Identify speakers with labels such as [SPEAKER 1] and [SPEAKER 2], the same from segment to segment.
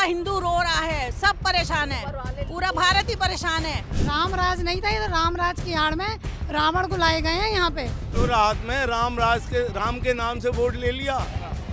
[SPEAKER 1] हिंदू रो रहा है, सब परेशान है, पूरा भारत ही परेशान है।
[SPEAKER 2] राम राज नहीं था, ये तो राम राज की आड़ में रावण को लाए गए हैं यहाँ पे।
[SPEAKER 3] तो रात में राम के नाम से वोट ले लिया,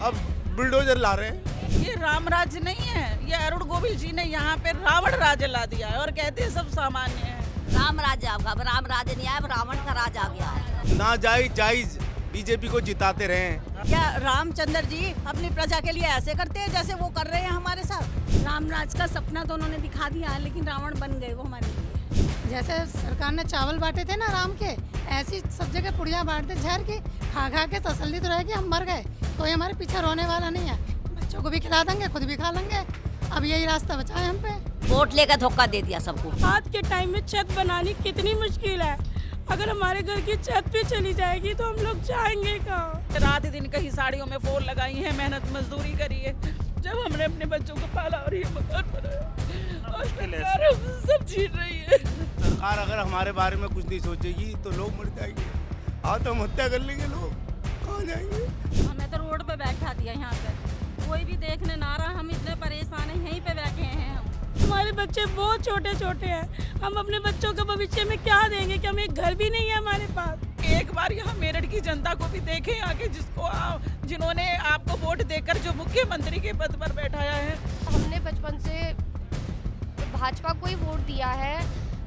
[SPEAKER 3] अब बुलडोजर ला रहे हैं।
[SPEAKER 1] ये राम राज नहीं है, ये अरुण गोविल जी ने यहाँ पे रावण राज ला दिया है और कहते हैं सब सामान्य है।
[SPEAKER 4] राम राज आएगा, अब राम राज नहीं आया, अब रावण का राज आ गया है।
[SPEAKER 3] ना जायज बीजेपी को जिताते रहे।
[SPEAKER 1] क्या रामचंद्र जी अपनी प्रजा के लिए ऐसे करते हैं जैसे वो कर रहे हैं हमारे साथ?
[SPEAKER 2] राम राज का सपना तो उन्होंने दिखा दिया है, लेकिन रावण बन गए वो हमारे लिए। जैसे सरकार ने चावल बांटे थे ना राम के, ऐसी सब जगह पुड़िया बांटते जहर की, खा खा के तसल्ली तो रहेगी हम मर गए, कोई हमारे पीछे रोने वाला नहीं है। बच्चों को भी खिला देंगे, खुद भी खा लेंगे। अब यही रास्ता बचा है हम पे।
[SPEAKER 4] वोट लेकर धोखा दे दिया सबको।
[SPEAKER 5] आज के टाइम में छत बनानी कितनी मुश्किल है, अगर हमारे घर की छत पे चली जाएगी तो हम लोग जाएंगे कहाँ?
[SPEAKER 1] रात दिन कहीं साड़ियों में फोन लगाई है, मेहनत मजदूरी करी है, जब हमने अपने बच्चों को पाला और ये मकान बनाया और सरकार हमसे सब छीन रही है।
[SPEAKER 3] सरकार अगर हमारे बारे में कुछ नहीं सोचेगी तो लोग मर जाएंगे, आत्महत्या कर लेंगे लोग, कहाँ जाएंगे?
[SPEAKER 6] हमें तो रोड पे बैठा दिया यहाँ पे, कोई भी देखने ना रहा, हम इतने परेशान हैं, यहीं पे बैठे हैं हम।
[SPEAKER 5] हमारे बच्चे बहुत छोटे छोटे हैं, हम अपने बच्चों को भविष्य में क्या देंगे कि हमें एक घर भी नहीं है हमारे पास।
[SPEAKER 1] एक बार यहाँ मेरठ की जनता को भी देखें आगे, जिन्होंने आपको वोट देकर जो मुख्यमंत्री के पद पर बैठाया है।
[SPEAKER 7] हमने बचपन से भाजपा को ही वोट दिया है,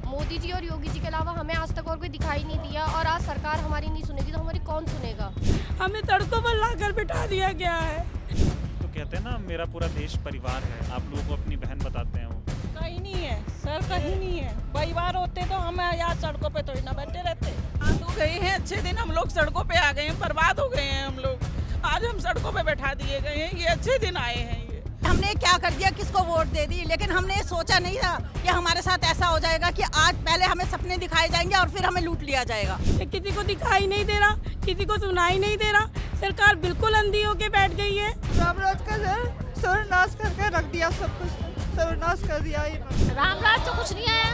[SPEAKER 7] मोदी जी और योगी जी के अलावा हमें आज तक और कोई दिखाई नहीं दिया, और आज सरकार हमारी नहीं सुनेगी तो हमारी कौन सुनेगा?
[SPEAKER 5] हमें सड़कों पर लाकर बिठा दिया गया है।
[SPEAKER 8] तो कहते हैं ना, मेरा पूरा देश परिवार है, आप लोगों को अपनी बहन बताते हैं वो।
[SPEAKER 1] कहीं नहीं है सर, कहीं नहीं है। परिवार होते तो हम यहाँ सड़कों पे थोड़ी ना बैठे रहते। आ तो गए हैं अच्छे दिन, हम लोग सड़कों पे आ गए हैं, बर्बाद हो गए हैं हम लोग, आज हम सड़कों पे बैठा दिए गए हैं। ये अच्छे दिन आए हैं। ये हमने क्या कर दिया, किसको वोट दे दी, लेकिन हमने ये सोचा नहीं था कि हमारे साथ ऐसा हो जाएगा कि आज पहले हमें सपने दिखाए जाएंगे और फिर हमें लूट लिया जाएगा।
[SPEAKER 5] किसी को दिखाई नहीं दे रहा, किसी को सुनाई नहीं दे रहा, सरकार बिल्कुल अंधी होके बैठ गई है।
[SPEAKER 9] राम राज का सर्वनाश करके रख दिया, सब कुछ सर्वनाश कर दिया।
[SPEAKER 4] राम राज तो कुछ नहीं आया,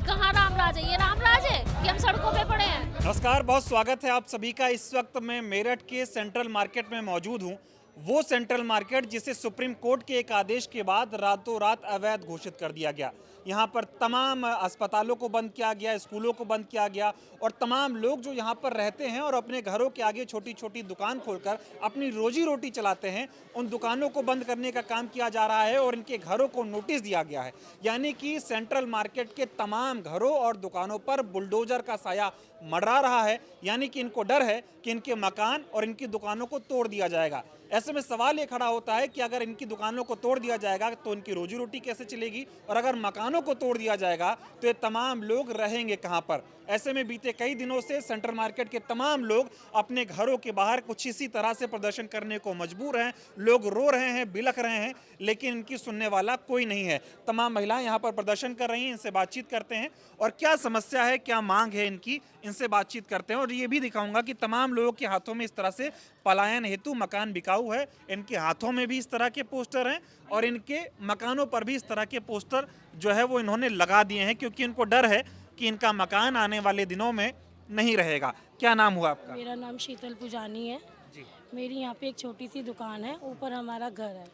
[SPEAKER 4] कहाँ राम राज है? ये राम राज है कि हम सड़कों पे पड़े हैं?
[SPEAKER 8] नमस्कार, बहुत स्वागत है आप सभी का। इस वक्त मैं मेरठ के सेंट्रल मार्केट में मौजूद हूँ। वो सेंट्रल मार्केट जिसे सुप्रीम कोर्ट के एक आदेश के बाद रातों रात अवैध घोषित कर दिया गया। यहाँ पर तमाम अस्पतालों को बंद किया गया, स्कूलों को बंद किया गया, और तमाम लोग जो यहाँ पर रहते हैं और अपने घरों के आगे छोटी छोटी दुकान खोलकर अपनी रोजी रोटी चलाते हैं, उन दुकानों को बंद करने का काम किया जा रहा है और इनके घरों को नोटिस दिया गया है। यानी कि सेंट्रल मार्केट के तमाम घरों और दुकानों पर बुलडोजर का साया मंडरा रहा है। यानी कि इनको डर है कि इनके मकान और इनकी दुकानों को तोड़ दिया जाएगा। ऐसे में सवाल ये खड़ा होता है कि अगर इनकी दुकानों को तोड़ दिया जाएगा तो इनकी रोजी रोटी कैसे चलेगी, और अगर मकानों को तोड़ दिया जाएगा तो ये तमाम लोग रहेंगे कहाँ पर? ऐसे में बीते कई दिनों से सेंट्रल मार्केट के तमाम लोग अपने घरों के बाहर कुछ इसी तरह से प्रदर्शन करने को मजबूर हैं। लोग रो रहे हैं, बिलख रहे हैं, लेकिन इनकी सुनने वाला कोई नहीं है। तमाम महिलाएं यहाँ पर प्रदर्शन कर रही हैं, इनसे बातचीत करते हैं और क्या समस्या है, क्या मांग है इनकी, इनसे बातचीत करते हैं। और ये भी दिखाऊंगा कि तमाम लोगों के हाथों में इस तरह से पलायन हेतु मकान बिकाऊ है, इनके हाथों में भी इस तरह के पोस्टर हैं और इनके मकानों पर भी इस तरह के पोस्टर जो है वो इन्होंने लगा दिए हैं, क्योंकि इनको डर है कि इनका मकान आने वाले दिनों में नहीं रहेगा। क्या नाम हुआ आपका?
[SPEAKER 5] मेरा नाम शीतल पुजानी है जी। मेरी यहाँ पे एक छोटी सी दुकान है, ऊपर हमारा घर है।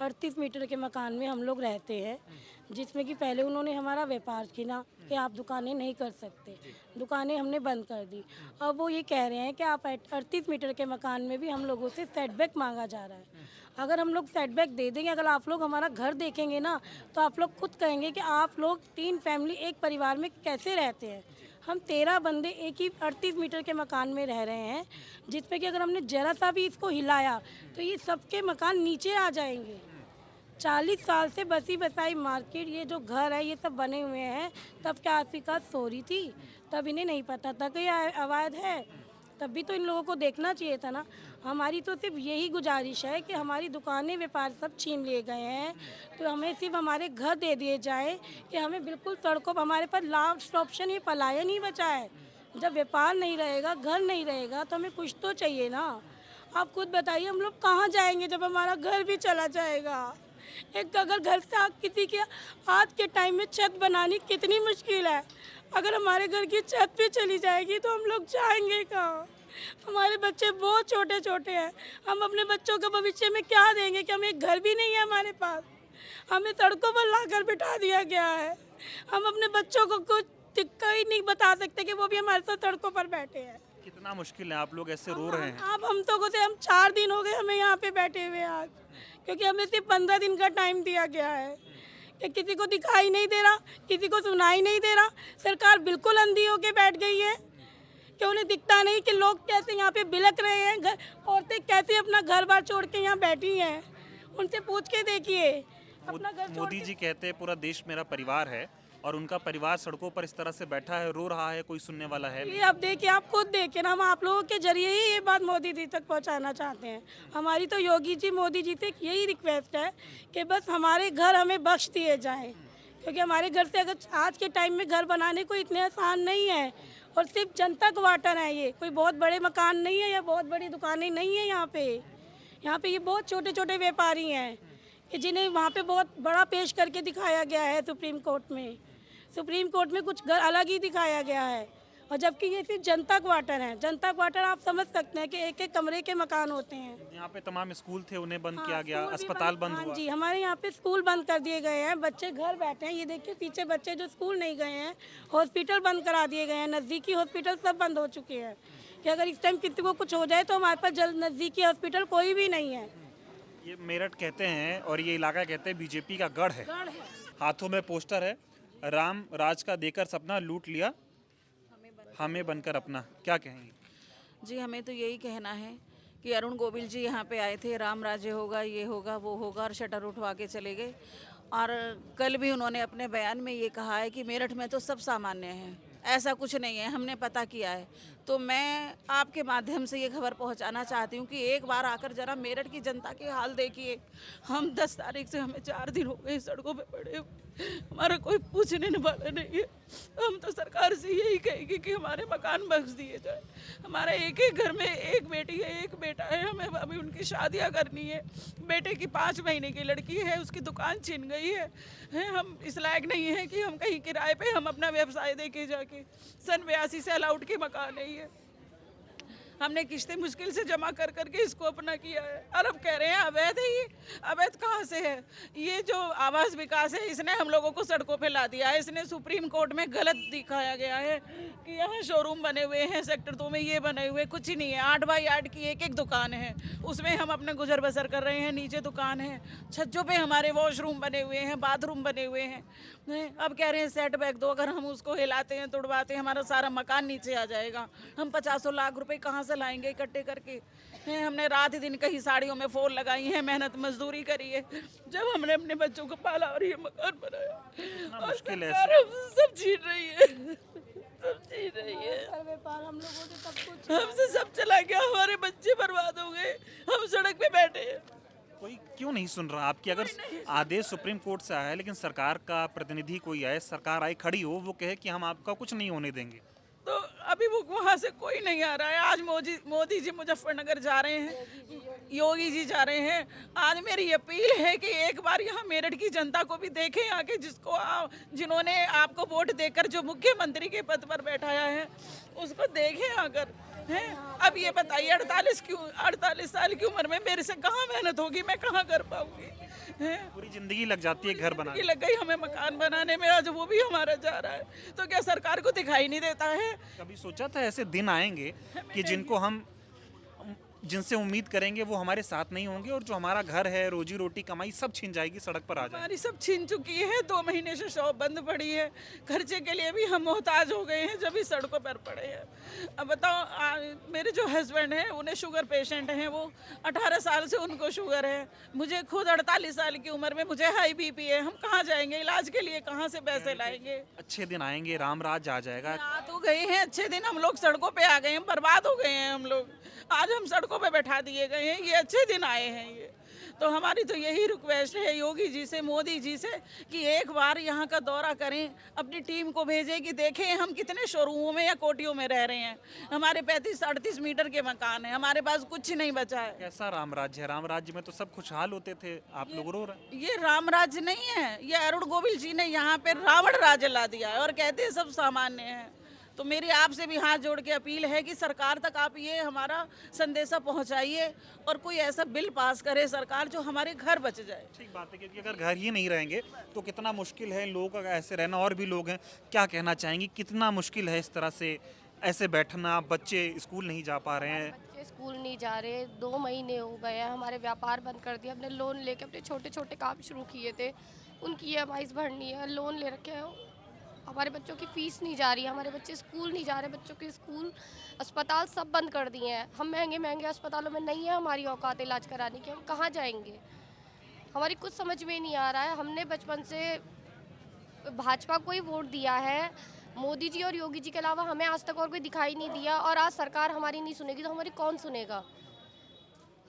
[SPEAKER 5] 38 मीटर के मकान में हम लोग रहते हैं, जिसमें कि पहले उन्होंने हमारा व्यापार छीना कि आप दुकानें नहीं कर सकते, दुकानें हमने बंद कर दी। अब वो ये कह रहे हैं कि आप 38 मीटर के मकान में भी हम लोगों से सेटबैक मांगा जा रहा है। अगर हम लोग सेटबैक दे देंगे, अगर आप लोग हमारा घर देखेंगे ना, तो आप लोग खुद कहेंगे कि आप लोग 3 फैमिली एक परिवार में कैसे रहते हैं। हम 13 बंदे एक ही 38 मीटर के मकान में रह रहे हैं, जिसमें कि अगर हमने जरा सा भी इसको हिलाया तो ये सबके मकान नीचे आ जाएंगे। 40 साल से बसी बसाई मार्केट, ये जो घर है ये सब बने हुए हैं। तब क्या आशिका सो रही थी, तब इन्हें नहीं पता था कि ये अवैध है, तब भी तो इन लोगों को देखना चाहिए था ना। हमारी तो सिर्फ यही गुजारिश है कि हमारी दुकानें व्यापार सब छीन लिए गए हैं, तो हमें सिर्फ हमारे घर दे दिए जाए कि हमें बिल्कुल सड़कों पर, हमारे पास लास्ट ऑप्शन ये पलायन ही बचा है। जब व्यापार नहीं रहेगा, घर नहीं रहेगा, तो हमें कुछ तो चाहिए ना। आप खुद बताइए, हम लोग कहाँ जाएंगे जब हमारा घर भी चला जाएगा? एक अगर घर से किसी के आज के टाइम में छत बनानी कितनी मुश्किल है, अगर हमारे घर की छत भी चली जाएगी तो हम लोग जाएंगे कहाँ? हमारे बच्चे बहुत छोटे छोटे हैं, हम अपने बच्चों को भविष्य में क्या देंगे कि हमें एक घर भी नहीं है हमारे पास। हमें सड़कों पर लाकर बिठा दिया गया है। हम अपने बच्चों को कुछ कोई नहीं बता सकते कि वो भी हमारे साथ सड़कों पर बैठे हैं।
[SPEAKER 8] कितना मुश्किल है, आप लोग ऐसे रो रहे हैं।
[SPEAKER 5] अब हम तो कुछ हम 4 दिन हो गए हमें यहाँ पे बैठे हुए आज, क्योंकि हमें सिर्फ 15 दिन का टाइम दिया गया है कि किसी को दिखाई नहीं दे रहा, किसी को सुनाई नहीं दे रहा। सरकार बिल्कुल अंधी होके बैठ गई है कि उन्हें दिखता नहीं कि लोग कैसे यहाँ पे बिलक रहे हैं, औरतें कैसे अपना घर बार छोड़ के यहाँ बैठी हैं। उनसे पूछ के देखिए अपना घर छोड़
[SPEAKER 8] मोदी जी कहते हैं पूरा देश मेरा परिवार है, और उनका परिवार सड़कों पर इस तरह से बैठा है, रो रहा है, कोई सुनने वाला है नहीं।
[SPEAKER 5] ये अब देखिए, आप खुद देखिए ना, हम आप लोगों के जरिए ही ये बात मोदी जी तक पहुंचाना चाहते हैं। हमारी तो योगी जी मोदी जी से यही रिक्वेस्ट है कि बस हमारे घर हमें बख्श दिए जाएं, क्योंकि हमारे घर से अगर आज के टाइम में घर बनाने को इतने आसान नहीं है, और सिर्फ जनता क्वार्टर है, ये कोई बहुत बड़े मकान नहीं है या बहुत बड़ी दुकानें नहीं है। यहाँ पे ये बहुत छोटे छोटे व्यापारी हैं कि जिन्हें वहाँ पे बहुत बड़ा पेश करके दिखाया गया है सुप्रीम कोर्ट में। सुप्रीम कोर्ट में कुछ घर अलग ही दिखाया गया है, और जबकि ये सिर्फ जनता क्वार्टर है। जनता क्वार्टर आप समझ सकते हैं कि एक एक कमरे के मकान होते हैं।
[SPEAKER 8] यहाँ पे तमाम स्कूल थे, उन्हें बंद किया गया, अस्पताल बंद हुआ।
[SPEAKER 5] जी, हमारे यहाँ पे स्कूल बंद कर दिए गए हैं, बच्चे घर बैठे हैं। ये देखिए पीछे बच्चे जो स्कूल नहीं गए हैं, हॉस्पिटल बंद करा दिए गए हैं, नज़दीकी हॉस्पिटल सब बंद हो चुके हैं कि अगर इस टाइम किसी को कुछ हो जाए तो हमारे पास जल्द नज़दीकी हॉस्पिटल कोई भी नहीं है।
[SPEAKER 8] ये मेरठ कहते हैं और ये इलाका कहते हैं बीजेपी का गढ़ है। हाथों में पोस्टर है, राम राज का देकर सपना लूट लिया, हमें बनकर अपना। क्या कहेंगे?
[SPEAKER 1] जी, हमें तो यही कहना है कि अरुण गोविल जी यहाँ पे आए थे, राम राज्य होगा, ये होगा, वो होगा, और शटर उठवा के चले गए। और कल भी उन्होंने अपने बयान में ये कहा है कि मेरठ में तो सब सामान्य है, ऐसा कुछ नहीं है, हमने पता किया है। तो मैं आपके माध्यम से ये खबर पहुंचाना चाहती हूँ कि एक बार आकर जरा मेरठ की जनता के हाल देखिए। हम 10 तारीख से हमें 4 दिन हो गए सड़कों पे पड़े हुए, हमारा कोई पूछने वाला नहीं है। हम तो सरकार से यही कहेंगे कि हमारे मकान बख्श दिए जाए। हमारा एक एक घर में एक बेटी है, एक बेटा है, हमें अभी उनकी शादियाँ करनी है। बेटे की 5 महीने की लड़की है, उसकी दुकान छिन गई है। हम इस लायक नहीं है कि हम कहीं किराए पे हम अपना व्यवसाय देके जाके। सन 82 से अलाउड के मकान है ये, हमने किस्तें मुश्किल से जमा कर करके इसको अपना किया है, और अब कह रहे हैं अवैध है। ये अवैध कहाँ से है? ये जो आवास विकास है, इसने हम लोगों को सड़कों पे ला दिया है। इसने सुप्रीम कोर्ट में गलत दिखाया गया है कि यहाँ शोरूम बने हुए हैं, सेक्टर 2 में ये बने हुए, कुछ ही नहीं है। 8 बाई 8 की एक एक दुकान है, उसमें हम अपने गुजर बसर कर रहे हैं। नीचे दुकान है, छज्जों पे हमारे वॉशरूम बने हुए हैं, बाथरूम बने हुए हैं। अब कह रहे हैं सेट बैक दो, अगर हम उसको हिलाते हैं, तोड़वाते हैं, हमारा सारा मकान नीचे आ जाएगा। हम 50 लाख रुपए कहाँ से लाएंगे इकट्ठे करके? हमने रात दिन कहीं साड़ियों में फोर लगाई है, मेहनत मजदूरी करी है, जब हमने अपने बच्चों को पाला और ये मकान बनाया।
[SPEAKER 8] मुश्किल है,
[SPEAKER 1] सब छीन रही है, सब छीन रही है।
[SPEAKER 5] हम लोगों से सब कुछ
[SPEAKER 1] हमसे सब चला गया, हमारे बच्चे बर्बाद हो गए, हम सड़क पे बैठे हैं।
[SPEAKER 8] कोई क्यों नहीं सुन रहा आपकी? अगर आदेश सुप्रीम कोर्ट से आया है, लेकिन सरकार का प्रतिनिधि कोई आए, सरकार आई खड़ी हो, वो कहे कि हम आपका कुछ नहीं होने देंगे,
[SPEAKER 1] तो अभी वो वहाँ से कोई नहीं आ रहा है। आज मोदी जी मुजफ्फरनगर जा रहे हैं, योगी जी जा रहे हैं। आज मेरी अपील है कि एक बार यहाँ मेरठ की जनता को भी देखें आके, जिन्होंने आपको वोट देकर जो मुख्यमंत्री के पद पर बैठाया है, उसको देखें आकर। हैं? अब ये बताइए 48 साल की उम्र में मेरे से कहाँ मेहनत होगी, मैं कहाँ कर पाऊंगी?
[SPEAKER 8] पूरी जिंदगी लग जाती है घर बनाने,
[SPEAKER 1] लग गई हमें मकान बनाने में, आज वो भी हमारा जा रहा है। तो क्या सरकार को दिखाई नहीं देता है?
[SPEAKER 8] कभी सोचा था ऐसे दिन आएंगे कि जिनसे उम्मीद करेंगे वो हमारे साथ नहीं होंगे, और जो हमारा घर है, रोजी रोटी कमाई सब छिन जाएगी, सड़क पर आ जाएगी?
[SPEAKER 1] हमारी सब छिन चुकी है। 2 महीने से शॉप बंद पड़ी है, खर्चे के लिए भी हम मोहताज हो गए हैं, जब भी सड़कों पर पड़े हैं। अब बताओ, मेरे जो हस्बैंड हैं उन्हें शुगर पेशेंट हैं, वो 18 साल से उनको शुगर है। मुझे खुद 48 साल की उम्र में मुझे हाई BP है। हम कहाँ जाएंगे इलाज के लिए, कहाँ से पैसे लाएंगे?
[SPEAKER 8] अच्छे दिन आएंगे, राम राज आ जाएगा।
[SPEAKER 1] आ तो गए हैं अच्छे दिन, हम लोग सड़कों पे आ गए हैं, बर्बाद हो गए हैं हम लोग। आज हम सड़कों पे बैठा दिए गए हैं, ये अच्छे दिन आए हैं ये। तो हमारी तो यही रिक्वेस्ट है योगी जी से, मोदी जी से, कि एक बार यहाँ का दौरा करें, अपनी टीम को भेजें कि देखें हम कितने शोरूमों में या कोटियों में रह रहे हैं। हमारे 35-38 मीटर के मकान है, हमारे पास कुछ नहीं बचा है।
[SPEAKER 8] कैसा राम राज्य है? राम राज्य में तो सब खुशहाल होते थे, आप लोग रो रहे हैं।
[SPEAKER 1] ये राम राज्य नहीं है, ये अरुण गोविल जी ने यहाँ पे रावण राज्य ला दिया है, और कहते हैं सब सामान्य है। तो मेरी आपसे भी हाथ जोड़ के अपील है कि सरकार तक आप ये हमारा संदेशा पहुंचाइए और कोई ऐसा बिल पास करे सरकार जो हमारे घर बच जाए।
[SPEAKER 8] ठीक बात है, क्योंकि अगर घर ही नहीं रहेंगे तो कितना मुश्किल है लोगों का ऐसे रहना। और भी लोग हैं, क्या कहना चाहेंगी, कितना मुश्किल है इस तरह से ऐसे बैठना? बच्चे स्कूल नहीं जा पा रहे हैं।
[SPEAKER 7] बच्चे स्कूल नहीं जा रहे, 2 महीने हो गए हैं, हमारे व्यापार बंद कर दिया। हमने लोन लेके अपने छोटे छोटे काम शुरू किए थे, उनकी EMIs भरनी है, लोन ले रखे हैं। हमारे बच्चों की फ़ीस नहीं जा रही है, हमारे बच्चे स्कूल नहीं जा रहे, बच्चों के स्कूल अस्पताल सब बंद कर दिए हैं। हम महंगे महंगे अस्पतालों में नहीं है हमारी औकात इलाज कराने की, हम कहाँ जाएंगे? हमारी कुछ समझ में नहीं आ रहा है। हमने बचपन से भाजपा को ही वोट दिया है, मोदी जी और योगी जी के अलावा हमें आज तक और कोई दिखाई नहीं दिया। और आज सरकार हमारी नहीं सुनेगी तो हमारी कौन सुनेगा?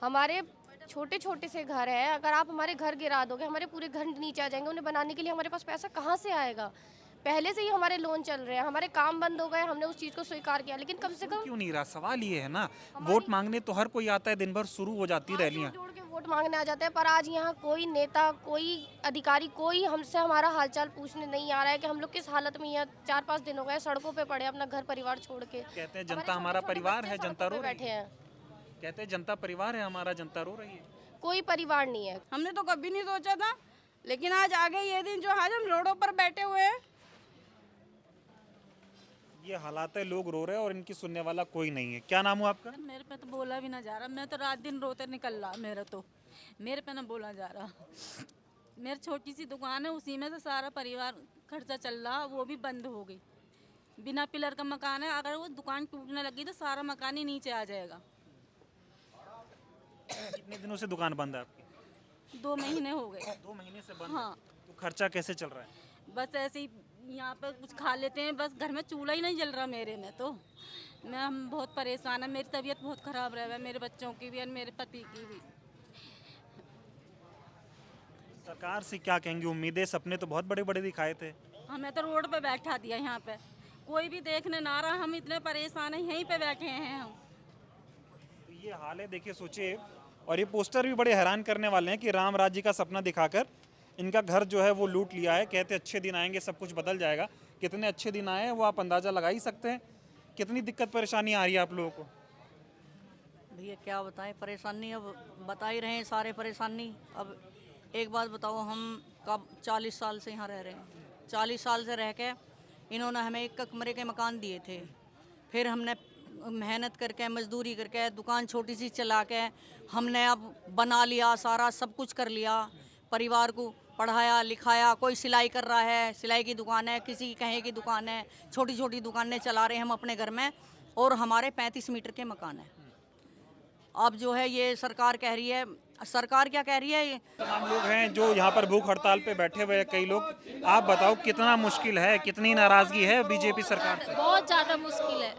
[SPEAKER 7] हमारे छोटे छोटे से घर है, अगर आप हमारे घर गिरा दोगे, हमारे पूरे घर नीचे आ जाएंगे। उन्हें बनाने के लिए हमारे पास पैसा कहाँ से आएगा? पहले से ही हमारे लोन चल रहे हैं, हमारे काम बंद हो गए, हमने उस चीज़ को स्वीकार किया, लेकिन कम से कम
[SPEAKER 8] क्यों नहीं रहा? सवाल ये है ना, वोट मांगने तो हर कोई आता है, दिन भर शुरू हो जाती रैलियां।
[SPEAKER 7] जोड़ के वोट मांगने आ जाते हैं, पर आज यहाँ कोई नेता, कोई अधिकारी, कोई हमसे हमारा हालचाल पूछने नहीं आ रहा है कि हम लोग किस हालत में हैं। 4-5 दिन हो गए सड़कों पे पड़े, अपना घर परिवार छोड़ के।
[SPEAKER 8] कहते हैं जनता हमारा परिवार है, जनता रो रही
[SPEAKER 7] बैठे
[SPEAKER 8] है।
[SPEAKER 7] हैं।
[SPEAKER 8] कहते हैं जनता परिवार है हमारा, जनता रो रही है।
[SPEAKER 7] कोई परिवार नहीं है।
[SPEAKER 9] हमने तो कभी नहीं सोचा था, लेकिन आज आ गए ये दिन जो आज हम रोडों पर बैठे हुए हैं।
[SPEAKER 8] ये हालात है, लोग रो रहे हैं और इनकी सुनने वाला कोई नहीं है। क्या नाम हुआ आपका?
[SPEAKER 6] मेरे पे तो बोला भी ना जा रहा, मैं तो रात दिन रोते निकल रहा। मेरे पे ना बोला जा रहा। मेरी छोटी सी दुकान है, उसी में से सारा परिवार खर्चा चल रहा, वो भी बंद हो गई। बिना पिलर का मकान है, अगर वो दुकान टूटने लगी तो सारा मकान ही नीचे आ जाएगा।
[SPEAKER 8] कितने दिनों से दुकान बंद है आपकी?
[SPEAKER 6] 2 महीने हो गए।
[SPEAKER 8] 2 महीने से बंद।
[SPEAKER 6] हाँ।
[SPEAKER 8] तो खर्चा कैसे चल रहा है?
[SPEAKER 6] बस ऐसे ही यहाँ पर कुछ खा लेते हैं, बस घर में चूल्हा ही नहीं जल रहा मेरे में। तो हम बहुत परेशान है, मेरी तबीयत बहुत ख़राब रह है, मेरे बच्चों की भी और मेरे पति की भी।
[SPEAKER 8] सरकार से क्या कहेंगे? उम्मीदें, सपने तो बहुत बड़े बड़े दिखाए थे।
[SPEAKER 6] हमें तो रोड पे बैठा दिया, यहाँ पे कोई भी देखने ना रहा। हम इतने परेशान हैं, यहीं पे बैठे हैं हम।
[SPEAKER 8] तो ये हाल है, देखिए, सोचिए। और ये पोस्टर भी बड़े हैरान करने वाले हैं कि राम राज्य का सपना दिखाकर इनका घर जो है वो लूट लिया है। कहते अच्छे दिन आएंगे, सब कुछ बदल जाएगा। कितने अच्छे दिन आए हैं वो आप अंदाज़ा लगा ही सकते हैं। कितनी दिक्कत परेशानी आ रही है आप लोगों को?
[SPEAKER 10] भैया क्या बताएं, परेशानी अब बता ही रहे हैं सारे परेशानी। अब एक बात बताओ, हम कब 40 साल से यहाँ रह रहे हैं। 40 साल से रह के इन्होंने हमें 1 कमरे के मकान दिए थे, फिर हमने मेहनत करके, मजदूरी करके, दुकान छोटी सी चला के हमने अब बना लिया, सारा सब कुछ कर लिया। परिवार को पढ़ाया लिखाया, कोई सिलाई कर रहा है, सिलाई की दुकान है, किसी की कहीं की दुकान है, छोटी छोटी दुकानें चला रहे हैं हम अपने घर में। और हमारे 35 मीटर के मकान है। अब जो है ये सरकार कह रही है, सरकार क्या कह रही है? ये
[SPEAKER 8] तमाम लोग हैं जो यहाँ पर भूख हड़ताल पे बैठे हुए हैं, कई लोग। आप बताओ कितना मुश्किल है, कितनी नाराजगी है बीजेपी सरकार से?
[SPEAKER 4] बहुत ज़्यादा मुश्किल है।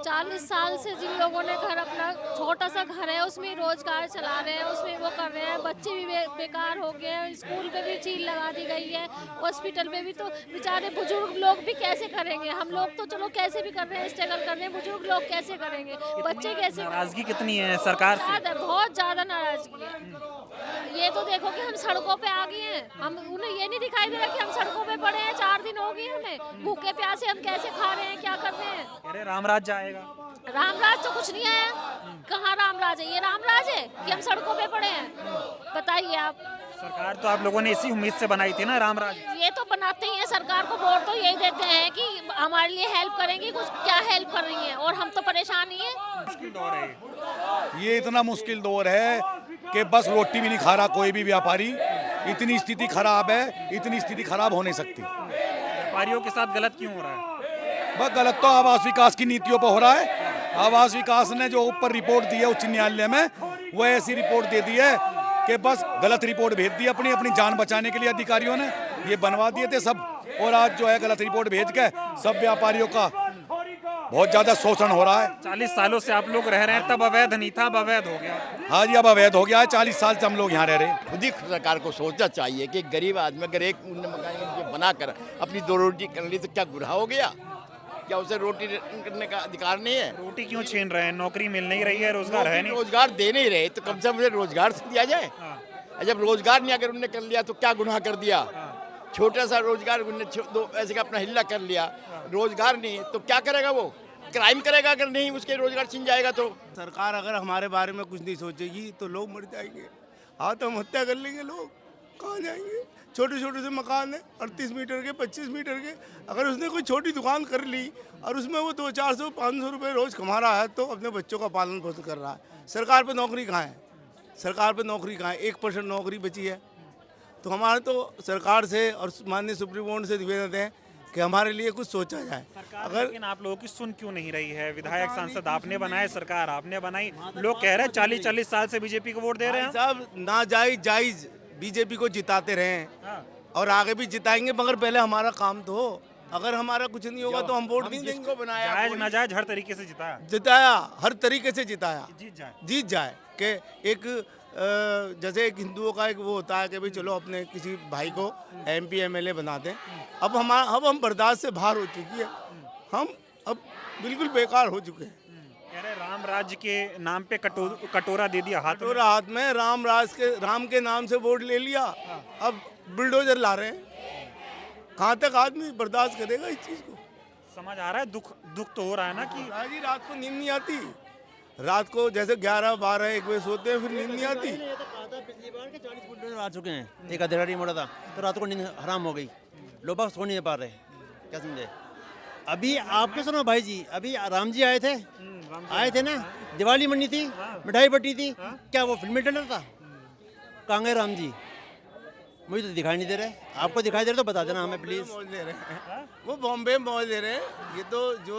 [SPEAKER 4] 40 साल से जिन लोगों ने घर, अपना छोटा सा घर है, उसमें रोजगार चला रहे हैं, उसमें वो कर रहे हैं। बच्चे भी बेकार हो गए हैं, स्कूल पे भी चील लगा दी गई है, हॉस्पिटल में भी। तो बेचारे बुजुर्ग लोग भी कैसे करेंगे? हम लोग तो चलो कैसे भी कर रहे हैं, स्ट्रगल कर रहे हैं, बुजुर्ग लोग कैसे करेंगे? बच्चे कैसे?
[SPEAKER 8] नाराजगी कितनी है सरकार से?
[SPEAKER 4] बहुत ज़्यादा नाराजगी है। ये तो देखो कि हम सड़कों पे आ गए हैं, हम उन्हें ये नहीं दिखाई दे रहा कि हम सड़कों पे पड़े हैं। 4 दिन हो गए हमें, भूखे प्यासे हम कैसे खा रहे हैं, क्या कर रहे हैं?
[SPEAKER 8] अरे रामराज आएगा।
[SPEAKER 4] रामराज तो कुछ नहीं आया। कहाँ रामराज है? ये रामराज है कि हम सड़कों पे पड़े हैं? बताइए आप।
[SPEAKER 8] सरकार तो आप लोगों ने इसी उम्मीद से बनाई थी ना रामराज।
[SPEAKER 4] ये तो बनाते ही हैं, सरकार को वोट तो यही देते हैं कि हमारे लिए हेल्प करेंगी। कुछ क्या हेल्प कर रही है? और हम तो परेशान ही हैं।
[SPEAKER 8] मुश्किल दौर है
[SPEAKER 11] ये, इतना मुश्किल दौर है कि बस रोटी भी नहीं खा रहा कोई भी व्यापारी। इतनी स्थिति खराब है, इतनी स्थिति खराब हो नहीं सकती।
[SPEAKER 8] व्यापारियों के साथ गलत क्यों हो रहा है?
[SPEAKER 11] बस गलत तो आवास विकास की नीतियों पर हो रहा है। आवास विकास ने जो ऊपर रिपोर्ट दी है उच्च न्यायालय में, वो ऐसी रिपोर्ट दे दी है कि बस गलत रिपोर्ट भेज दी अपनी अपनी जान बचाने के लिए अधिकारियों ने। ये बनवा दिए थे सब, और आज जो है गलत रिपोर्ट भेज के सब व्यापारियों का बहुत ज्यादा शोषण हो रहा है।
[SPEAKER 8] 40 सालों से आप लोग रह रहे हैं, तब अवैध नहीं था, अब अवैध हो गया।
[SPEAKER 11] हाँ जी, अब अवैध हो गया है। 40 साल से हम लोग यहाँ रह रहे हैं।
[SPEAKER 12] खुद ही सरकार को सोचना चाहिए कि गरीब आदमी अगर एक मकान बनाकर अपनी 2 रोटी कर ली तो क्या गुनाह हो गया? क्या उसे रोटी करने का अधिकार नहीं है?
[SPEAKER 8] रोटी क्यों छीन रहे हैं? नौकरी मिल नहीं रही है, रोजगार है नहीं।
[SPEAKER 12] रोजगार दे नहीं रहे तो कम से कम रोजगार से दिया जाए। जब रोजगार नहीं अगर उन्होंने कर लिया तो क्या गुनाह कर दिया? छोटा सा रोजगार उनने दो ऐसे का अपना हिल्ला कर लिया, रोजगार नहीं है तो क्या करेगा वो? क्राइम करेगा अगर नहीं उसके रोजगार छिन जाएगा तो।
[SPEAKER 3] सरकार अगर हमारे बारे में कुछ नहीं सोचेगी तो लोग मर जाएंगे, आत्महत्या कर लेंगे लोग, कहाँ जाएंगे? छोटे छोटे से मकान है 38 मीटर के 25 मीटर के, अगर उसने कोई छोटी दुकान कर ली और उसमें वो 200-400-500 रुपये रोज़ कमा रहा है तो अपने बच्चों का पालन पोषण कर रहा है। सरकार पे नौकरी कहाँ है? सरकार पे नौकरी कहाँ है? 1% नौकरी बची है। तो हमारे तो सरकार से और माननीय सुप्रीम कोर्ट से निवेदन है कि हमारे लिए कुछ सोचा जाए।
[SPEAKER 8] अगर लेकिन आप लोगों की सुन क्यों नहीं रही है? विधायक सांसद आपने बनाए, सरकार आपने बनाई, लोग कह रहे हैं 40-40 साल से बीजेपी को वोट दे रहे हैं।
[SPEAKER 3] साहब नाजायज बीजेपी को जिताते रहे हैं और आगे भी जिताएंगे, मगर पहले हमारा काम तो हो। अगर हमारा कुछ नहीं होगा तो हम वोट नहीं देंगे।
[SPEAKER 12] बनाया
[SPEAKER 8] जायज नाजायज हर तरीके से
[SPEAKER 3] जिताया, हर तरीके से जिताया,
[SPEAKER 8] जीत जाए
[SPEAKER 3] कि एक जैसे एक हिंदुओं का एक वो होता है कि भाई चलो अपने किसी भाई को MP MLA बना दें। अब हम बर्दाश्त से बाहर हो चुकी है, हम अब बिल्कुल बेकार हो चुके हैं।
[SPEAKER 8] कह रहे राम राज्य के नाम पे कटोरा दे दिया हाथ में।
[SPEAKER 3] कटोरा हाथ में, राम के नाम से वोट ले लिया, अब बुलडोजर ला रहे हैं। कहाँ तक आदमी बर्दाश्त करेगा इस चीज़ को?
[SPEAKER 8] समझ आ रहा है, दुख तो हो रहा है ना कि
[SPEAKER 3] रात को नींद नहीं आती। रात को जैसे 11-12-1 बजे सोते हैं, फिर नींद नहीं आती।
[SPEAKER 13] पिछली बार के 40 बुलडोजर आ चुके हैं, एक आधी गाड़ी मोड़ा था तो रात को नींद हराम हो गई, लोग बाग सो नहीं पा रहे। क्या समझे? अभी आपके सुनो भाई जी, अभी राम जी आए थे ना, दिवाली मनी थी, मिठाई बटी थी, क्या वो फिल्मी टेंडर था? कहाँ गए राम जी? मुझे तो दिखाई नहीं दे रहे। आपको दिखाई दे रहे तो बता देना हमें प्लीज।
[SPEAKER 3] वो बॉम्बे में मौज ले रहे हैं। ये तो जो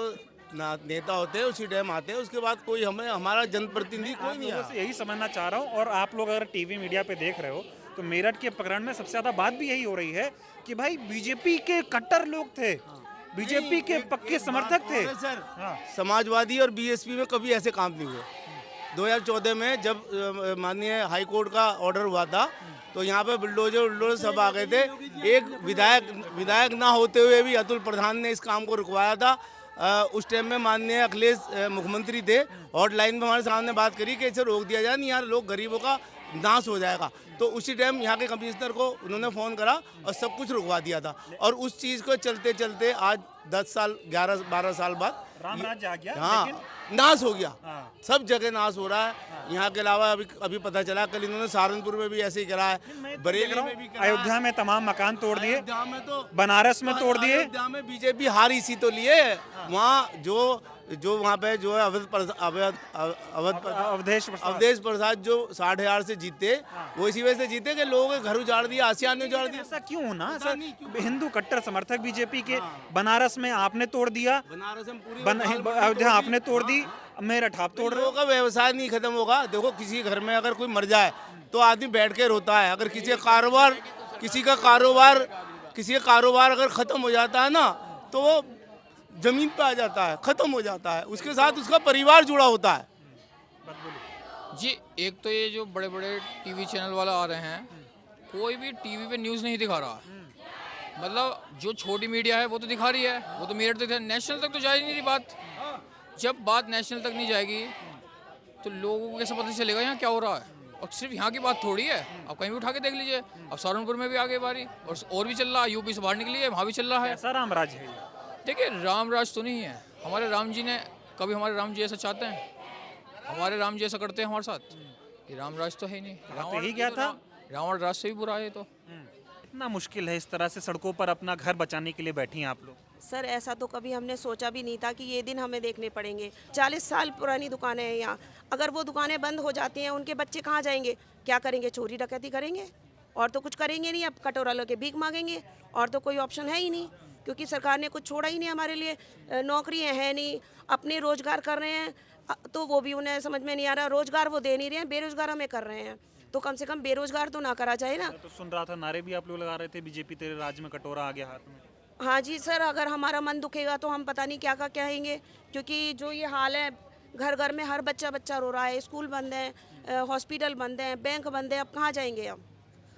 [SPEAKER 3] नेता होते हैं उसी टाइम आते हैं, उसके बाद कोई हमारा जनप्रतिनिधि कोई नहीं है।
[SPEAKER 8] यही समझना चाह रहा हूँ। और आप लोग अगर टीवी मीडिया पे देख रहे हो तो मेरठ के प्रकरण में सबसे ज्यादा बात भी यही हो रही है कि भाई बीजेपी के कट्टर लोग थे, बीजेपी के पक्के समर्थक थे।
[SPEAKER 3] सर समाजवादी और BSP में कभी ऐसे काम नहीं हुए। 2014 में जब माननीय हाई कोर्ट का ऑर्डर हुआ था तो यहाँ पे बुलडोजर सब आ गए थे। एक विधायक ना होते हुए भी अतुल प्रधान ने इस काम को रुकवाया था। उस टाइम में माननीय अखिलेश मुख्यमंत्री थे, हॉटलाइन में हमारे सामने बात करी कि इसे रोक दिया जाए, नहीं यार लोग गरीबों का नाश हो जाएगा। तो उसी टाइम यहाँ के कमिश्नर को उन्होंने फ़ोन करा और सब कुछ रुकवा दिया था। और उस चीज़ को चलते चलते आज 10 साल 11-12 साल बाद
[SPEAKER 8] राम राज्य आ गया।
[SPEAKER 3] हाँ, नाश हो गया। सब जगह नाश हो रहा है। यहाँ के अलावा अभी पता चला कल इन्होंने सहारनपुर में भी ऐसे ही करा है, बरेली में भी करा है।
[SPEAKER 8] अयोध्या में तमाम मकान तोड़ दिए,
[SPEAKER 3] अयोध्या में तो
[SPEAKER 8] बनारस में तोड़ दिए।
[SPEAKER 3] अयोध्या में बीजेपी हारी सी तो लिए, वहाँ जो वहाँ पे जो है अवधेश प्रसाद जो 60,000 से जीते, वो इसी वजह से जीते कि लोगों के घर उजाड़ दिया, आसियान ने उजाड़ दिया।
[SPEAKER 8] ऐसा क्यों ना सर? हिंदू कट्टर समर्थक बीजेपी के, बनारस में आपने तोड़ दिया,
[SPEAKER 3] बनारस में पूरी
[SPEAKER 8] अयोध्या आपने तोड़ दी, मेरठ आप तोड़ रहे हो।
[SPEAKER 3] का व्यवसाय नहीं खत्म होगा। देखो किसी घर में अगर कोई मर जाए तो आदमी बैठ के रोता है। अगर किसी का कारोबार अगर खत्म हो जाता है ना तो वो जमीन पे आ जाता है, खत्म हो जाता है, उसके साथ उसका परिवार जुड़ा होता है।
[SPEAKER 14] जी एक तो ये जो बड़े बड़े टीवी चैनल वाले आ रहे हैं, कोई भी टीवी पे न्यूज़ नहीं दिखा रहा। मतलब जो छोटी मीडिया है वो तो दिखा रही है, वो तो मेरठ तक, नेशनल तक तो जा ही नहीं रही बात। जब बात नेशनल तक नहीं जाएगी तो लोगों को कैसे पता चलेगा यहाँ क्या हो रहा है? और सिर्फ यहाँ की बात थोड़ी है, आप कहीं भी उठा के देख लीजिए। अब सहारनपुर में भी आगे बारी और भी चल रहा है, यूपी से बाहर निकली है, वहाँ भी चल रहा है।
[SPEAKER 8] ऐसा राम राज है?
[SPEAKER 14] देखिए राम राज तो नहीं है। हमारे राम जी ने कभी, हमारे राम जी ऐसा चाहते हैं? हमारे राम जी ऐसा करते हैं हमारे साथ? ये राम राज तो है ही नहीं।
[SPEAKER 8] रावण ही क्या था?
[SPEAKER 14] रावण राज से भी बुरा है। तो
[SPEAKER 8] इतना मुश्किल है इस तरह से सड़कों पर अपना घर बचाने के लिए बैठी हैं आप लोग?
[SPEAKER 15] सर ऐसा तो कभी हमने सोचा भी नहीं था कि ये दिन हमें देखने पड़ेंगे। 40 साल पुरानी दुकानें हैं यहाँ, अगर वो दुकानें बंद हो जाती हैं उनके बच्चे कहाँ जाएंगे? क्या करेंगे? चोरी डकैती करेंगे और तो कुछ करेंगे नहीं। अब कटोरा लेके भीख मांगेंगे और तो कोई ऑप्शन है ही नहीं, क्योंकि सरकार ने कुछ छोड़ा ही नहीं हमारे लिए। नौकरियाँ हैं नहीं, अपने रोजगार कर रहे हैं तो वो भी उन्हें समझ में नहीं आ रहा। रोजगार वो दे नहीं रहे हैं, बेरोजगार हमें कर रहे हैं। तो कम से कम बेरोजगार तो ना करा जाए ना।
[SPEAKER 8] तो सुन रहा था नारे भी आप लोग लगा रहे थे, बीजेपी तेरे राज्य में कटोरा आ गया हाथ में।
[SPEAKER 15] हाँ जी सर, अगर हमारा मन दुखेगा तो हम पता नहीं क्या कहेंगे, क्योंकि जो ये हाल है, घर घर में हर बच्चा रो रहा है, स्कूल बंद है, हॉस्पिटल बंद है, बैंक बंद है। अब कहाँ जाएंगे हम?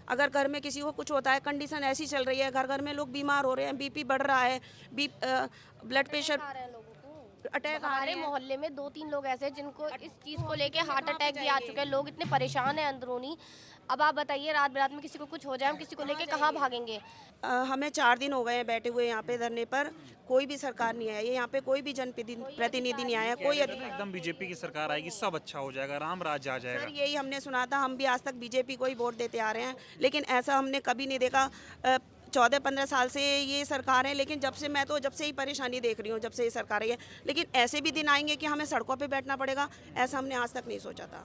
[SPEAKER 15] अगर घर में किसी को कुछ होता है, कंडीशन ऐसी चल रही है, घर घर में लोग बीमार हो रहे हैं, BP बढ़ रहा है, ब्लड प्रेशर। अटैक आ
[SPEAKER 7] हमारे
[SPEAKER 15] रहे हैं।
[SPEAKER 7] मोहल्ले में 2-3 लोग ऐसे हैं जिनको इस चीज़ को लेके हार्ट अटैक भी आ चुके हैं। लोग इतने परेशान हैं अंदरूनी। अब आप बताइए, रात बिरात में किसी को कुछ हो जाए, हम किसी को लेके कहाँ भागेंगे?
[SPEAKER 15] हमें 4 दिन हो गए हैं बैठे हुए यहाँ पे धरने पर, कोई भी सरकार नहीं आई है यहाँ पे, कोई भी जनप्रतिनिधि नहीं आया, कोई
[SPEAKER 8] एकदम बीजेपी की सरकार आएगी, सब अच्छा हो जाएगा, राम राज आ जाएगा।
[SPEAKER 15] सर यही हमने सुना था, हम भी आज तक बीजेपी को ही वोट देते आ रहे हैं, लेकिन ऐसा हमने कभी नहीं देखा। 14-15 साल से ये सरकार है, लेकिन जब से ही परेशानी देख रही हूँ, जब से ये सरकार आई है। लेकिन ऐसे भी दिन आएंगे कि हमें सड़कों पे बैठना पड़ेगा, ऐसा हमने आज तक नहीं सोचा था।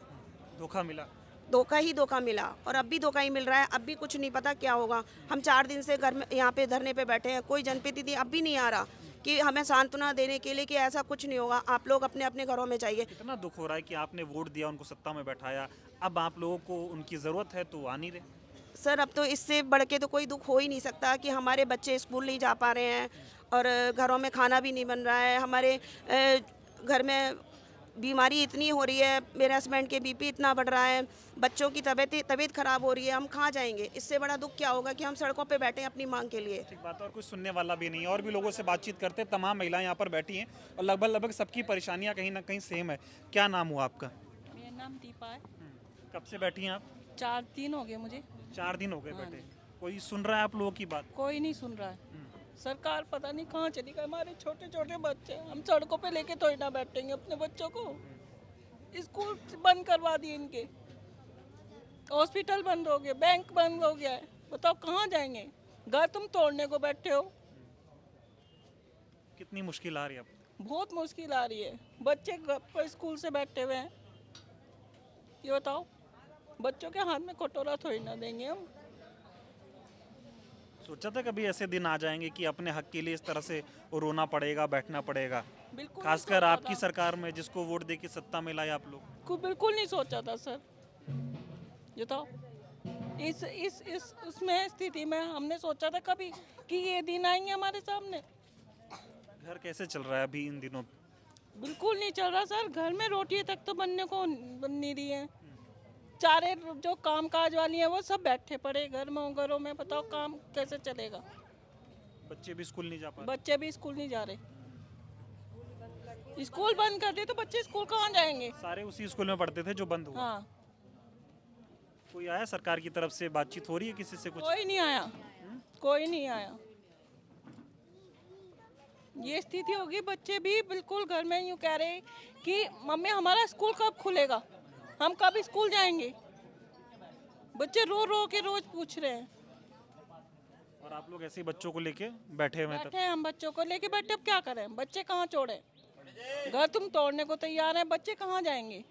[SPEAKER 8] धोखा मिला,
[SPEAKER 15] धोखा मिला और अब भी धोखा ही मिल रहा है। अब भी कुछ नहीं पता क्या होगा। हम 4 दिन से घर में यहाँ पे धरने पे बैठे हैं, कोई जनप्रतिनिधि अब भी नहीं आ रहा कि हमें सांत्वना देने के लिए कि ऐसा कुछ नहीं होगा, आप लोग अपने अपने घरों में जाइए।
[SPEAKER 8] कितना दुख हो रहा है कि आपने वोट दिया, उनको सत्ता में बैठाया, अब आप लोगों को उनकी ज़रूरत है तो आ नहीं रहे।
[SPEAKER 15] सर अब तो इससे बढ़ के तो कोई दुख हो ही नहीं सकता कि हमारे बच्चे स्कूल नहीं जा पा रहे हैं और घरों में खाना भी नहीं बन रहा है, हमारे घर में बीमारी इतनी हो रही है, मेरे हस्बैंड के बीपी इतना बढ़ रहा है, बच्चों की तबीयत खराब हो रही है, हम कहाँ जाएंगे? इससे बड़ा दुख क्या होगा कि हम सड़कों पे बैठे हैं अपनी मांग के लिए।
[SPEAKER 8] ठीक बात है, और कुछ सुनने वाला भी नहीं है। और भी लोगों से बातचीत करते, तमाम महिलाएं यहाँ पर बैठी हैं और लगभग सबकी परेशानियाँ कहीं ना कहीं सेम है। क्या नाम हुआ आपका?
[SPEAKER 1] मेरा नाम दीपा है।
[SPEAKER 8] कब से बैठी हैं आप?
[SPEAKER 1] 4 दिन हो गए मुझे।
[SPEAKER 8] 4 दिन हो गए बैठे। कोई सुन रहा है आप लोगों की बात?
[SPEAKER 1] कोई नहीं सुन रहा है। सरकार पता नहीं कहाँ चली गई। हमारे छोटे छोटे बच्चे, हम सड़कों पे लेके तो ना बैठेंगे अपने बच्चों को। स्कूल बंद करवा दिए इनके, हॉस्पिटल बंद हो गए, बैंक बंद हो गया है। बताओ कहाँ जाएंगे? घर तुम तोड़ने को बैठे हो।
[SPEAKER 8] कितनी मुश्किल आ रही है आपको?
[SPEAKER 1] बहुत मुश्किल आ रही है। बच्चे घर पर स्कूल से बैठे हुए हैं, ये बताओ बच्चों के हाथ में कटोरा थोड़ी ना देंगे हम।
[SPEAKER 8] सोचा था कभी ऐसे दिन आ जाएंगे कि अपने हक के लिए इस तरह से रोना पड़ेगा, बैठना पड़ेगा?
[SPEAKER 1] बिल्कुल
[SPEAKER 8] खासकर आपकी सरकार में जिसको वोट दे के सत्ता में लाए आप लोग।
[SPEAKER 1] बिल्कुल नहीं सोचा था सर। ये तो उसमें स्थिति में हमने सोचा था कभी कि ये दिन आएंगे हमारे सामने?
[SPEAKER 8] घर कैसे चल रहा है अभी इन दिनों?
[SPEAKER 1] बिल्कुल नहीं चल रहा सर। घर में रोटी तक तो बनने को बन नहीं रही है। चारे जो काम काज वाली है वो सब बैठे पड़े घरों में। बताओ काम कैसे चलेगा?
[SPEAKER 8] बच्चे भी स्कूल नहीं जा पा रहे।
[SPEAKER 1] बच्चे भी स्कूल नहीं जा रहे। स्कूल बंद कर दिए तो बच्चे स्कूल कहाँ जाएंगे?
[SPEAKER 8] सारे उसी स्कूल में पढ़ते थे जो बंद हुआ।
[SPEAKER 1] हाँ।
[SPEAKER 8] कोई आया सरकार की तरफ से? बातचीत हो रही है किसी से? कुछ
[SPEAKER 1] कोई नहीं आया। कोई नहीं आया। ये स्थिति होगी। बच्चे भी बिल्कुल घर में यूँ कह रहे कि मम्मी हमारा स्कूल कब खुलेगा, हम कब स्कूल जाएंगे? बच्चे रो रो के रोज पूछ रहे हैं।
[SPEAKER 8] और आप लोग ऐसे ही बच्चों को लेके बैठे हुए
[SPEAKER 1] बैठे हैं। हम बच्चों को लेके बैठे, अब क्या करें? बच्चे कहाँ छोड़े? घर तुम तोड़ने को तैयार हैं, बच्चे कहाँ जाएंगे?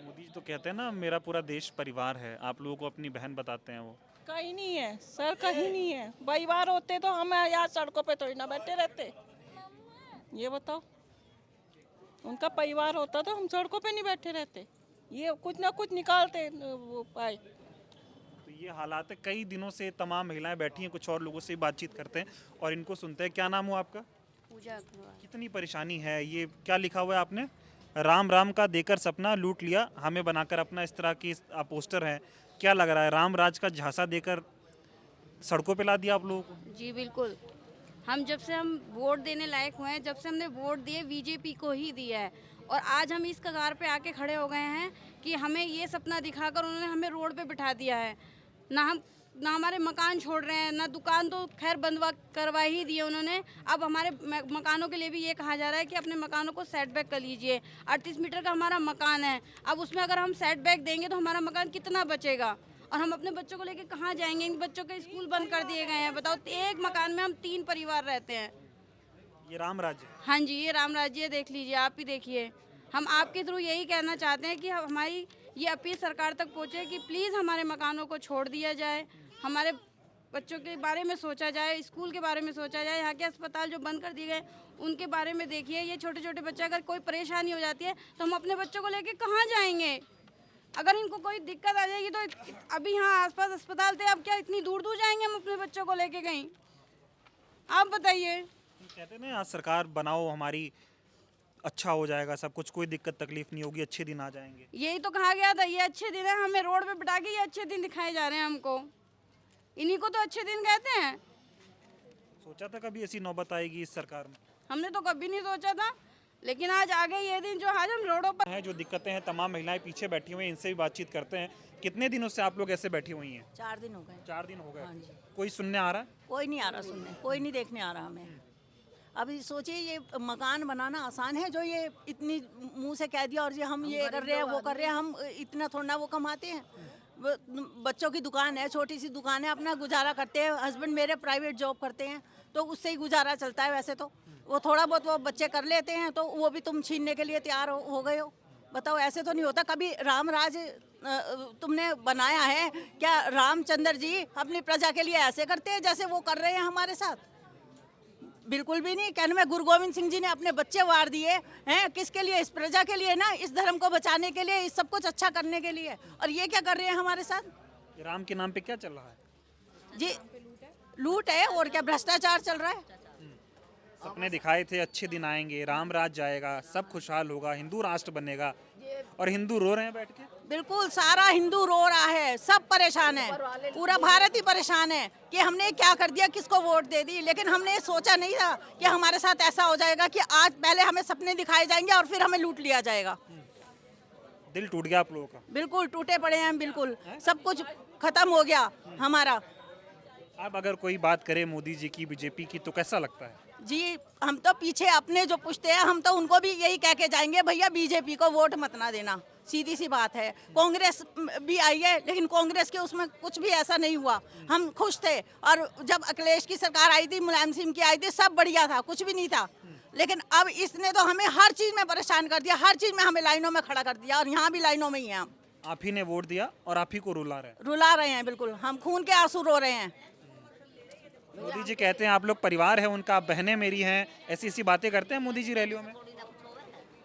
[SPEAKER 8] मोदी जी तो कहते हैं ना मेरा पूरा देश परिवार है, आप लोगों को अपनी बहन बताते हैं। वो
[SPEAKER 1] कहीं नहीं है सर, कहीं नहीं है। परिवार होते तो हम यहाँ सड़कों पे थोड़ी ना बैठे रहते। ये बताओ, उनका परिवार होता तो हम सड़कों पे नहीं बैठे रहते। ये कुछ ना कुछ निकालते वो पाए।
[SPEAKER 8] तो ये हालात है। कई दिनों से तमाम महिलाएं बैठी हैं, कुछ और लोगों से बातचीत करते हैं और इनको सुनते हैं। क्या नाम हुआ आपका?
[SPEAKER 7] पूजा।
[SPEAKER 8] कितनी परेशानी है? ये क्या लिखा हुआ है आपने? राम राम का देकर सपना लूट लिया, हमें बनाकर अपना, इस तरह की पोस्टर है। क्या लग रहा है? राम राज का झांसा देकर सड़कों पे ला दिया आप लोगों को?
[SPEAKER 16] जी बिल्कुल। हम जब से हम वोट देने लायक हुए हैं, जब से हमने वोट दिए बीजेपी को ही दिया है, और आज हम इस कगार पे आके खड़े हो गए हैं कि हमें ये सपना दिखाकर उन्होंने हमें रोड पे बिठा दिया है। ना हमारे मकान छोड़ रहे हैं, ना दुकान तो खैर बंद करवा ही दिए उन्होंने। अब हमारे मकानों के लिए भी ये कहा जा रहा है कि अपने मकानों को सेट बैक कर लीजिए। 38 मीटर का हमारा मकान है, अब उसमें अगर हम सेट बैक देंगे तो हमारा मकान कितना बचेगा? और हम अपने बच्चों को लेके कहाँ जाएंगे? इन बच्चों के स्कूल बंद कर दिए गए हैं। बताओ, एक मकान में हम 3 परिवार रहते हैं।
[SPEAKER 8] ये राम राज्य?
[SPEAKER 16] हाँ जी, ये राम राज्य। देख लीजिए, आप ही देखिए। हम आपके थ्रू यही कहना चाहते हैं कि हमारी ये अपील सरकार तक पहुँचे कि प्लीज़ हमारे मकानों को छोड़ दिया जाए, हमारे बच्चों के बारे में सोचा जाए, स्कूल के बारे में सोचा जाए। यहाँ के अस्पताल जो बंद कर दिए गए उनके बारे में देखिए। ये छोटे छोटे बच्चे, अगर कोई परेशानी हो जाती है तो हम अपने बच्चों को लेके कहाँ जाएंगे? अगर इनको कोई दिक्कत आ जाएगी तो अभी यहाँ आसपास अस्पताल थे, अब क्या इतनी दूर दूर जाएंगे हम अपने बच्चों को लेके कहीं? आप बताइए।
[SPEAKER 8] कहते हैं ना आज सरकार बनाओ हमारी, अच्छा हो जाएगा सब कुछ, कोई दिक्कत तकलीफ नहीं होगी, अच्छे दिन आ जाएंगे।
[SPEAKER 16] यही तो कहा गया था, ये अच्छे दिन है। हमें रोड पे बिठा के ये अच्छे दिन दिखाए जा रहे हैं हमको। इन्हीं को तो अच्छे दिन कहते हैं।
[SPEAKER 8] सोचा था कभी ऐसी नौबत आएगी इस सरकार में?
[SPEAKER 16] हमने तो कभी नहीं सोचा था, लेकिन आज आ गए ये दिन जो आज हम रोडों पर
[SPEAKER 8] हैं जो दिक्कतें हैं, तमाम महिलाएं पीछे बैठी हुई हैं, इनसे भी बातचीत करते हैं। कितने दिनों से आप लोग ऐसे बैठी हुई हैं?
[SPEAKER 10] 4 दिन हो गए।
[SPEAKER 8] 4 दिन हो गए। कोई सुनने आ रहा है?
[SPEAKER 10] कोई नहीं आ रहा सुनने, कोई नहीं देखने आ रहा हमें। अभी सोचिए ये मकान बनाना आसान है, जो ये इतनी मुंह से कह दिया और ये हम ये कर रहे हैं वो कर रहे हैं, हम इतना थोड़ा वो कमाते हैं। बच्चों की दुकान है, छोटी सी दुकान है, अपना गुजारा करते हैं। हस्बैंड मेरे प्राइवेट जॉब करते हैं, तो उससे ही गुजारा चलता है। वैसे तो वो थोड़ा बहुत वो बच्चे कर लेते हैं, तो वो भी तुम छीनने के लिए तैयार हो गए हो। बताओ, ऐसे तो नहीं होता। कभी राम राज तुमने बनाया है क्या? रामचंद्र जी अपनी प्रजा के लिए ऐसे करते हैं जैसे वो कर रहे हैं हमारे साथ? बिल्कुल भी नहीं। कहने में गुरु गोविंद सिंह जी ने अपने बच्चे वार दिए हैं, किसके लिए? इस प्रजा के लिए ना, इस धर्म को बचाने के लिए, इस सब कुछ अच्छा करने के लिए। और ये क्या कर रहे हैं हमारे साथ?
[SPEAKER 8] राम के नाम पे क्या चल रहा है?
[SPEAKER 10] जी लूट है, और क्या भ्रष्टाचार चल रहा है।
[SPEAKER 8] सपने दिखाए थे अच्छे दिन आएंगे, राम राज जाएगा, सब खुशहाल होगा, हिंदू राष्ट्र बनेगा, और हिंदू रो रहे हैं बैठ के।
[SPEAKER 10] बिल्कुल, सारा हिंदू रो रहा है, सब परेशान है, पूरा भारत ही परेशान है कि हमने क्या कर दिया, किसको वोट दे दी। लेकिन हमने सोचा नहीं था कि हमारे साथ ऐसा हो जाएगा कि आज पहले हमें सपने दिखाए जाएंगे और फिर हमें लूट लिया जाएगा।
[SPEAKER 8] दिल टूट गया आप लोगों का?
[SPEAKER 10] बिल्कुल टूटे पड़े हैं, बिल्कुल सब कुछ खत्म हो गया हमारा।
[SPEAKER 8] अब अगर कोई बात करे मोदी जी की, बीजेपी की, तो कैसा लगता है?
[SPEAKER 10] जी हम तो पीछे अपने जो पूछते हैं, हम तो उनको भी यही कह के जाएंगे, भैया बीजेपी को वोट मत ना देना, सीधी सी बात है। कांग्रेस भी आई है, लेकिन कांग्रेस के उसमें कुछ भी ऐसा नहीं हुआ, हम खुश थे। और जब अखिलेश की सरकार आई थी, मुलायम सिंह की आई थी, सब बढ़िया था, कुछ भी नहीं था। लेकिन अब इसने तो हमें हर चीज में परेशान कर दिया, हर चीज में हमें लाइनों में खड़ा कर दिया, और यहाँ भी लाइनों में ही हैं हम।
[SPEAKER 8] आप ही ने वोट दिया और आप ही को
[SPEAKER 10] रुला रहे हैं, बिल्कुल हम खून के आंसू रो रहे हैं।
[SPEAKER 8] मोदी जी कहते हैं आप लोग परिवार है उनका, बहनें मेरी हैं, ऐसी ऐसी बातें करते हैं मोदी जी रैलियों में।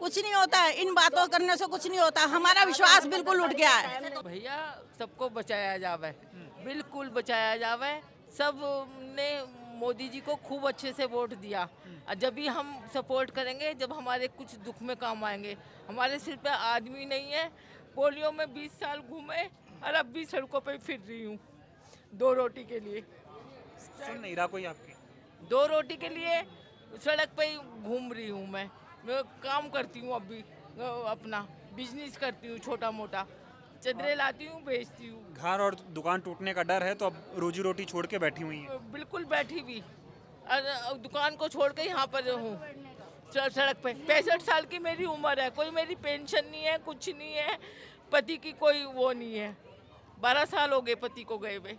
[SPEAKER 10] कुछ नहीं होता है, इन बातों करने से कुछ नहीं होता, हमारा विश्वास बिल्कुल उठ गया है।
[SPEAKER 17] भैया सबको बचाया जावे, बिल्कुल बचाया जावे। सब ने मोदी जी को खूब अच्छे से वोट दिया, और जब भी हम सपोर्ट करेंगे, जब हमारे कुछ दुख में काम आएंगे। हमारे सिर पे आदमी नहीं है, पोलियो में 20 साल घूमे और अब भी सड़कों पे फिर रही हूँ 2 रोटी के लिए।
[SPEAKER 8] सुन नहीं रहा कोई आपकी?
[SPEAKER 17] 2 रोटी के लिए सड़क पे ही घूम रही हूँ मैं काम करती हूँ, अभी अपना बिजनेस करती हूँ, छोटा मोटा चदरे लाती हूँ, बेचती हूँ।
[SPEAKER 8] घर और दुकान टूटने का डर है, तो अब रोजी रोटी छोड़ के बैठी हुई हैं?
[SPEAKER 17] बिल्कुल बैठी हुई, और दुकान को छोड़ के यहाँ पर हूँ सड़क पे। 65 साल की मेरी उम्र है, कोई मेरी पेंशन नहीं है, कुछ नहीं है, पति की कोई वो नहीं है। 12 साल हो गए पति को गए हुए।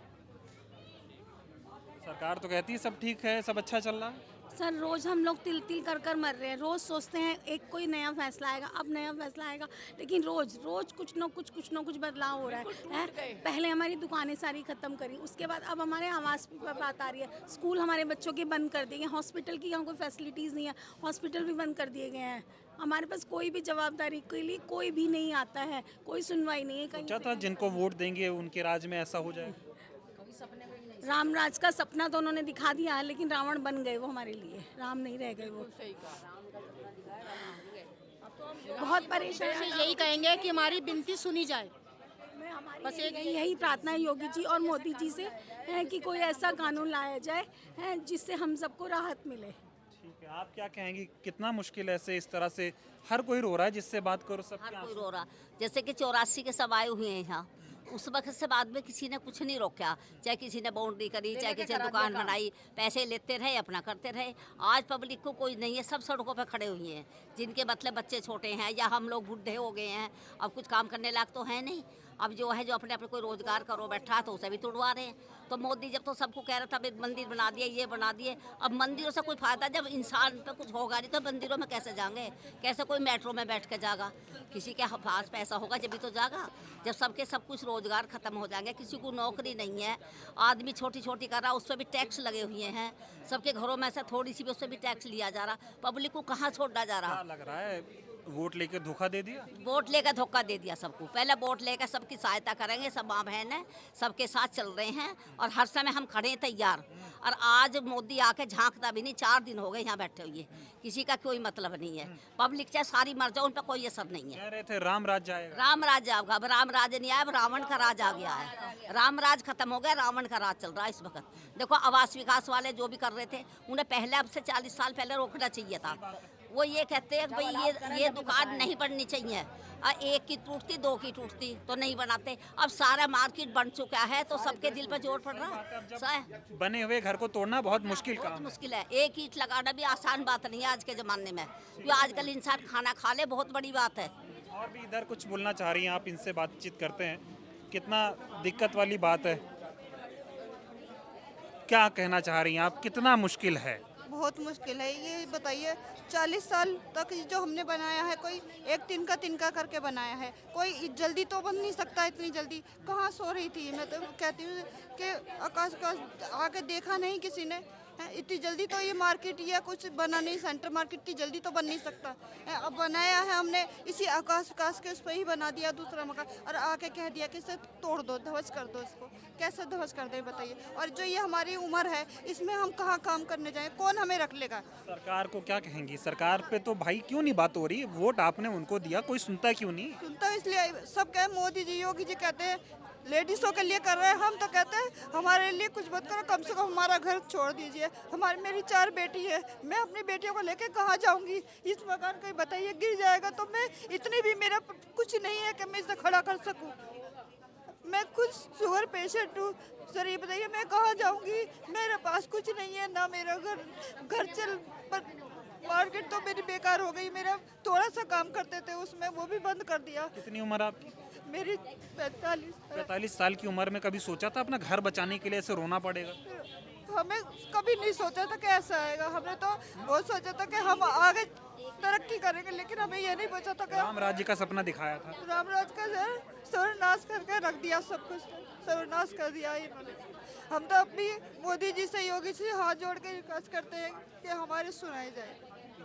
[SPEAKER 8] सरकार तो कहती है सब ठीक है, सब अच्छा चल रहा है।
[SPEAKER 2] सर रोज हम लोग तिल तिल कर कर मर रहे हैं। रोज सोचते हैं एक कोई नया फैसला आएगा, अब नया फैसला आएगा, लेकिन रोज रोज कुछ ना कुछ बदलाव हो रहा है। पहले हमारी दुकानें सारी खत्म करी, उसके बाद अब हमारे आवास पर बात आ रही है। स्कूल हमारे बच्चों के बंद कर दिए, हॉस्पिटल की यहाँ कोई फैसिलिटीज़ नहीं है, हॉस्पिटल भी बंद कर दिए गए हैं। हमारे पास कोई भी जवाबदारी के लिए कोई भी नहीं आता है, कोई सुनवाई नहीं है कहीं।
[SPEAKER 8] सोचा था जिनको वोट देंगे उनके राज में ऐसा हो जाए?
[SPEAKER 2] राम राज का सपना तो उन्होंने दिखा दिया है, लेकिन रावण बन गए वो हमारे लिए, राम नहीं रह गए वो। बहुत परेशान
[SPEAKER 18] से यही कहेंगे कि हमारी विनती सुनी जाए।
[SPEAKER 2] बस यही प्रार्थना है योगी जी और मोदी जी से है कि कोई ऐसा कानून लाया जाए है जिससे हम सबको राहत मिले।
[SPEAKER 8] ठीक है, आप क्या कहेंगी, कितना मुश्किल है ऐसे इस तरह से? हर कोई रो रहा है, जिससे बात करो सब
[SPEAKER 19] हर कोई रो रहा। जैसे कि 84 के सब आए हुए हैं यहाँ, उस वक्त से बाद में किसी ने कुछ नहीं रोका, चाहे किसी ने बाउंड्री करी, चाहे किसी ने दुकान बनाई, पैसे लेते रहे, अपना करते रहे। आज पब्लिक को कोई नहीं है, सब सड़कों पर खड़े हुए हैं, जिनके मतलब बच्चे छोटे हैं या हम लोग बूढ़े हो गए हैं, अब कुछ काम करने लायक तो है नहीं। अब जो है जो अपने अपने कोई रोजगार करो बैठा तो उसे भी तुड़वा रहे हैं। तो मोदी जब तो सबको कह रहा था भाई मंदिर बना दिए, ये बना दिए, अब मंदिरों से कोई फायदा, जब इंसान पे कुछ होगा नहीं तो मंदिरों में कैसे जाएंगे? कैसे कोई मेट्रो में बैठ के जाएगा? किसी के पास पैसा होगा जब भी तो जाएगा। जब सबके सब कुछ रोजगार खत्म हो जाएंगे, किसी को नौकरी नहीं है, आदमी छोटी छोटी कर रहा, उस पर भी टैक्स लगे हुए हैं, सबके घरों में से थोड़ी सी भी उस पर भी टैक्स लिया जा रहा, पब्लिक को कहाँ छोड़ा जा रहा?
[SPEAKER 8] लग रहा है वोट लेके धोखा दे दिया।
[SPEAKER 19] वोट लेकर धोखा दे दिया सबको। पहले वोट लेकर सबकी सहायता करेंगे, सब माँ बहन है, सबके साथ चल रहे हैं और हर समय हम खड़े हैं तैयार। और आज मोदी आके झांकता भी नहीं, 4 दिन हो गए यहाँ बैठे हुए, किसी का कोई मतलब नहीं है। पब्लिक चाहे सारी मर जाओ, उन पर कोई असर नहीं है।
[SPEAKER 8] कह रहे थे राम राज आएगा।
[SPEAKER 19] राम राज आएगा, अब राम राज नहीं आया, अब रावण का राज आ गया है। राम राज खत्म हो गया, रावण का राज चल रहा है इस वक्त। देखो आवास विकास वाले जो भी कर रहे थे, उन्हें पहले, अब से 40 साल पहले रोकना चाहिए था। वो ये कहते हैं कि भाई ये दुकान नहीं बननी चाहिए, एक की टूटती, 2 की टूटती तो नहीं बनाते। अब सारा मार्केट बन चुका है तो सबके दिल पर जोर पड़ रहा है।
[SPEAKER 8] बने हुए घर को तोड़ना बहुत मुश्किल काम है।
[SPEAKER 19] मुश्किल है, एक ईंट लगाना भी आसान बात नहीं है आज के ज़माने में। जो आजकल इंसान खाना खा ले, बहुत बड़ी बात है।
[SPEAKER 8] और भी इधर कुछ बोलना चाह रही हैं आप, इनसे बातचीत करते हैं। कितना दिक्कत वाली बात है, क्या कहना चाह रही हैं आप, कितना मुश्किल है?
[SPEAKER 9] बहुत मुश्किल है। ये बताइए 40 साल तक जो हमने बनाया है, कोई एक तिनका करके बनाया है, कोई जल्दी तो बन नहीं सकता। इतनी जल्दी कहाँ सो रही थी मैं, तो कहती हूँ कि आकाश का आके देखा नहीं किसी ने। इतनी जल्दी तो ये मार्केट या कुछ बना नहीं, सेंटर मार्केट की जल्दी तो बन नहीं सकता। अब बनाया है हमने इसी आकाश के उस पर ही बना दिया दूसरा मकान, और आके कह दिया कि इसे तोड़ दो, ध्वस्त कर दो। इसको कैसे ध्वस्त कर दे बताइए। और जो ये हमारी उम्र है, इसमें हम कहाँ काम करने जाएं, कौन हमें रख लेगा?
[SPEAKER 8] सरकार को क्या कहेंगी? सरकार पे तो भाई क्यों नहीं बात हो रही? वोट आपने उनको दिया, कोई सुनता क्यों नहीं?
[SPEAKER 9] सुनता इसलिए सब कहे, मोदी जी योगी जी कहते हैं लेडीज़ों के लिए कर रहे हैं, हम तो कहते हैं हमारे लिए कुछ मत करो, कम से कम हमारा घर छोड़ दीजिए। मेरी 4 बेटी है, मैं अपनी बेटियों को लेके कहाँ जाऊँगी? इस मकान का बताइए गिर जाएगा तो मैं, इतनी भी मेरा कुछ नहीं है कि मैं इसे खड़ा कर सकूँ। मैं कुछ शुगर पेशेंट हूँ सर, ये बताइए मैं कहाँ जाऊँगी? मेरे पास कुछ नहीं है, ना मेरा घर चल पर मार्केट तो मेरी बेकार हो गई। मेरा थोड़ा सा काम करते थे उसमें, वो भी बंद कर दिया।
[SPEAKER 8] कितनी उम्र आपकी?
[SPEAKER 9] मेरी
[SPEAKER 8] 45 साल की उम्र में कभी सोचा था अपना घर बचाने के लिए ऐसे रोना पड़ेगा?
[SPEAKER 9] हमें कभी नहीं सोचा था कि ऐसा आएगा। हमने तो बहुत सोचा था कि हम आगे तरक्की करेंगे, लेकिन हमें ये नहीं बचा था कि
[SPEAKER 8] राम राज्य का सपना दिखाया था।
[SPEAKER 9] राम राज का सर्वनाश करके रख दिया, सब कुछ सर्वनाश कर दिया इन्होंने। हम तो अपनी मोदी जी से, योगी से हाथ जोड़ के रिक्वेस्ट करते हैं कि हमारी सुनाई जाए।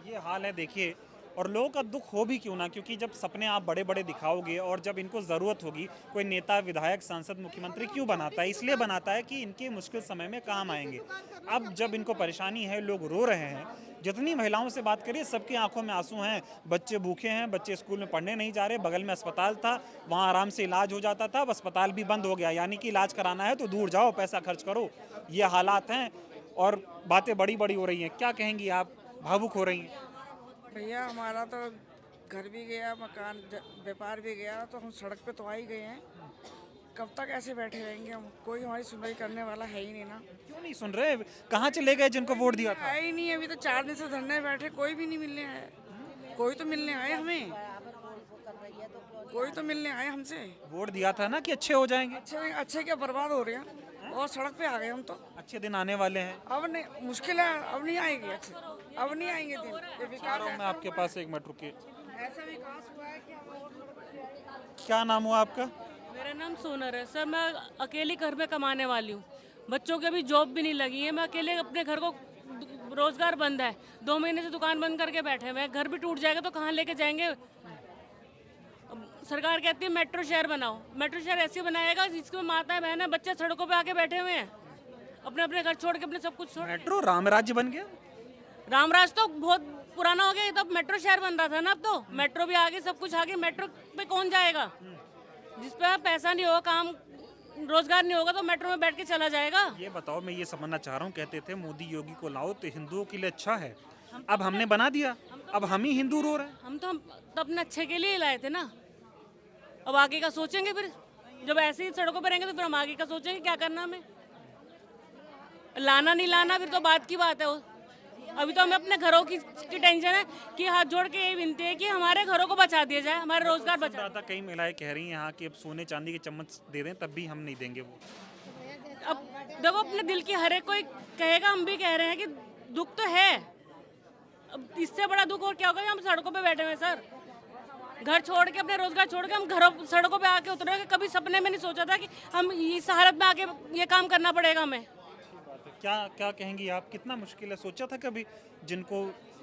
[SPEAKER 8] ये हाल है देखिए, और लोगों का दुख हो भी क्यों ना, क्योंकि जब सपने आप बड़े बड़े दिखाओगे और जब इनको ज़रूरत होगी, कोई नेता, विधायक, सांसद, मुख्यमंत्री क्यों बनाता है? इसलिए बनाता है कि इनके मुश्किल समय में काम आएंगे। अब जब इनको परेशानी है, लोग रो रहे हैं, जितनी महिलाओं से बात करिए सबकी आंखों में आंसू हैं। बच्चे भूखे हैं, बच्चे स्कूल में पढ़ने नहीं जा रहे, बगल में अस्पताल था, वहाँ आराम से इलाज हो जाता था, अब अस्पताल भी बंद हो गया। यानी कि इलाज कराना है तो दूर जाओ, पैसा खर्च करो। ये हालात हैं और बातें बड़ी बड़ी हो रही हैं। क्या कहेंगी आप, भावुक हो रही हैं?
[SPEAKER 20] भैया हमारा तो घर भी गया, मकान व्यापार भी गया, तो हम सड़क पे तो आ ही गए हैं। कब तक ऐसे बैठे रहेंगे हम? कोई हमारी सुनवाई करने वाला है ही नहीं ना।
[SPEAKER 8] क्यों नहीं सुन रहे? कहाँ चले गए जिनको वोट दिया था?
[SPEAKER 20] है ही नहीं, अभी तो 4 दिन से धरने बैठे, कोई भी नहीं मिलने आया। कोई तो मिलने आए हमें, कोई तो मिलने आए हमसे।
[SPEAKER 8] वोट दिया था ना कि अच्छे हो जाएंगे।
[SPEAKER 20] अच्छे क्या, बर्बाद हो रहे हैं और सड़क पे आ गए हम तो।
[SPEAKER 8] अच्छे दिन आने वाले हैं।
[SPEAKER 20] अब नहीं, मुश्किल है, अब नहीं आएंगे अच्छे, अब नहीं आएंगे दिन। ये विकास
[SPEAKER 8] मैं आपके पास एक मिनट रुकिए।
[SPEAKER 20] ऐसा विकास हुआ है कि
[SPEAKER 8] क्या नाम हुआ आपका?
[SPEAKER 5] मेरा नाम सोनर है सर। मैं अकेली घर में कमाने वाली हूँ, बच्चों की अभी जॉब भी नहीं लगी है। मैं अकेले अपने घर को, रोजगार बंद है, 2 महीने से दुकान बंद करके बैठे हुए हैं। घर भी टूट जाएगा तो कहाँ लेके जाएंगे? सरकार कहती है मेट्रो शहर बनाओ। मेट्रो शहर ऐसे बनाएगा जिसमें माताएं बहनें बच्चे सड़कों पे आके बैठे हुए हैं, अपने अपने घर छोड़ के, अपने सब कुछ छोड़।
[SPEAKER 8] मेट्रो राम राज्य बन गया?
[SPEAKER 5] रामराज तो बहुत पुराना हो गया, तब मेट्रो शहर बन रहा था ना। अब तो मेट्रो भी आ गई, सब कुछ आ गया। मेट्रो पे कौन जाएगा? जिस पे पैसा नहीं होगा, काम रोजगार नहीं होगा, तो मेट्रो में बैठ के चला जाएगा।
[SPEAKER 8] ये बताओ, मैं ये समझना चाह रहा हूँ, कहते थे मोदी योगी को लाओ तो हिंदुओं के लिए अच्छा है, अब हमने बना दिया, अब हम ही हिंदू रो रहे हैं।
[SPEAKER 5] हम तो अपने अच्छे के लिए ही लाए थे ना, अब आगे का सोचेंगे। फिर जब ऐसे ही सड़कों पर रहेंगे तो फिर हम आगे का सोचेंगे क्या करना हमें। लाना नहीं लाना फिर तो बात की बात है। अभी तो हमें अपने घरों की टेंशन है कि हाथ जोड़ के यही विनती है कि हमारे घरों को बचा दिया जाए, हमारे रोजगार बचा।
[SPEAKER 8] कई महिलाएं कह रही हैं यहाँ कि अब सोने चांदी के चम्मच दे दें तब भी हम नहीं देंगे वो।
[SPEAKER 5] अब देखो, अपने दिल की हर एक कोई कहेगा, हम भी कह रहे हैं कि दुख तो है, अब इससे बड़ा दुख और क्या होगा? हम सड़कों पे बैठे हुए सर, घर छोड़ के, अपने रोजगार छोड़ के हम घरों सड़कों पे आके उतरे। कभी सपने में नहीं सोचा था कि हम इस हालत में आके ये काम करना पड़ेगा हमें।
[SPEAKER 8] क्या क्या कहेंगी आप, कितना मुश्किल है? सोचा था कभी जिनको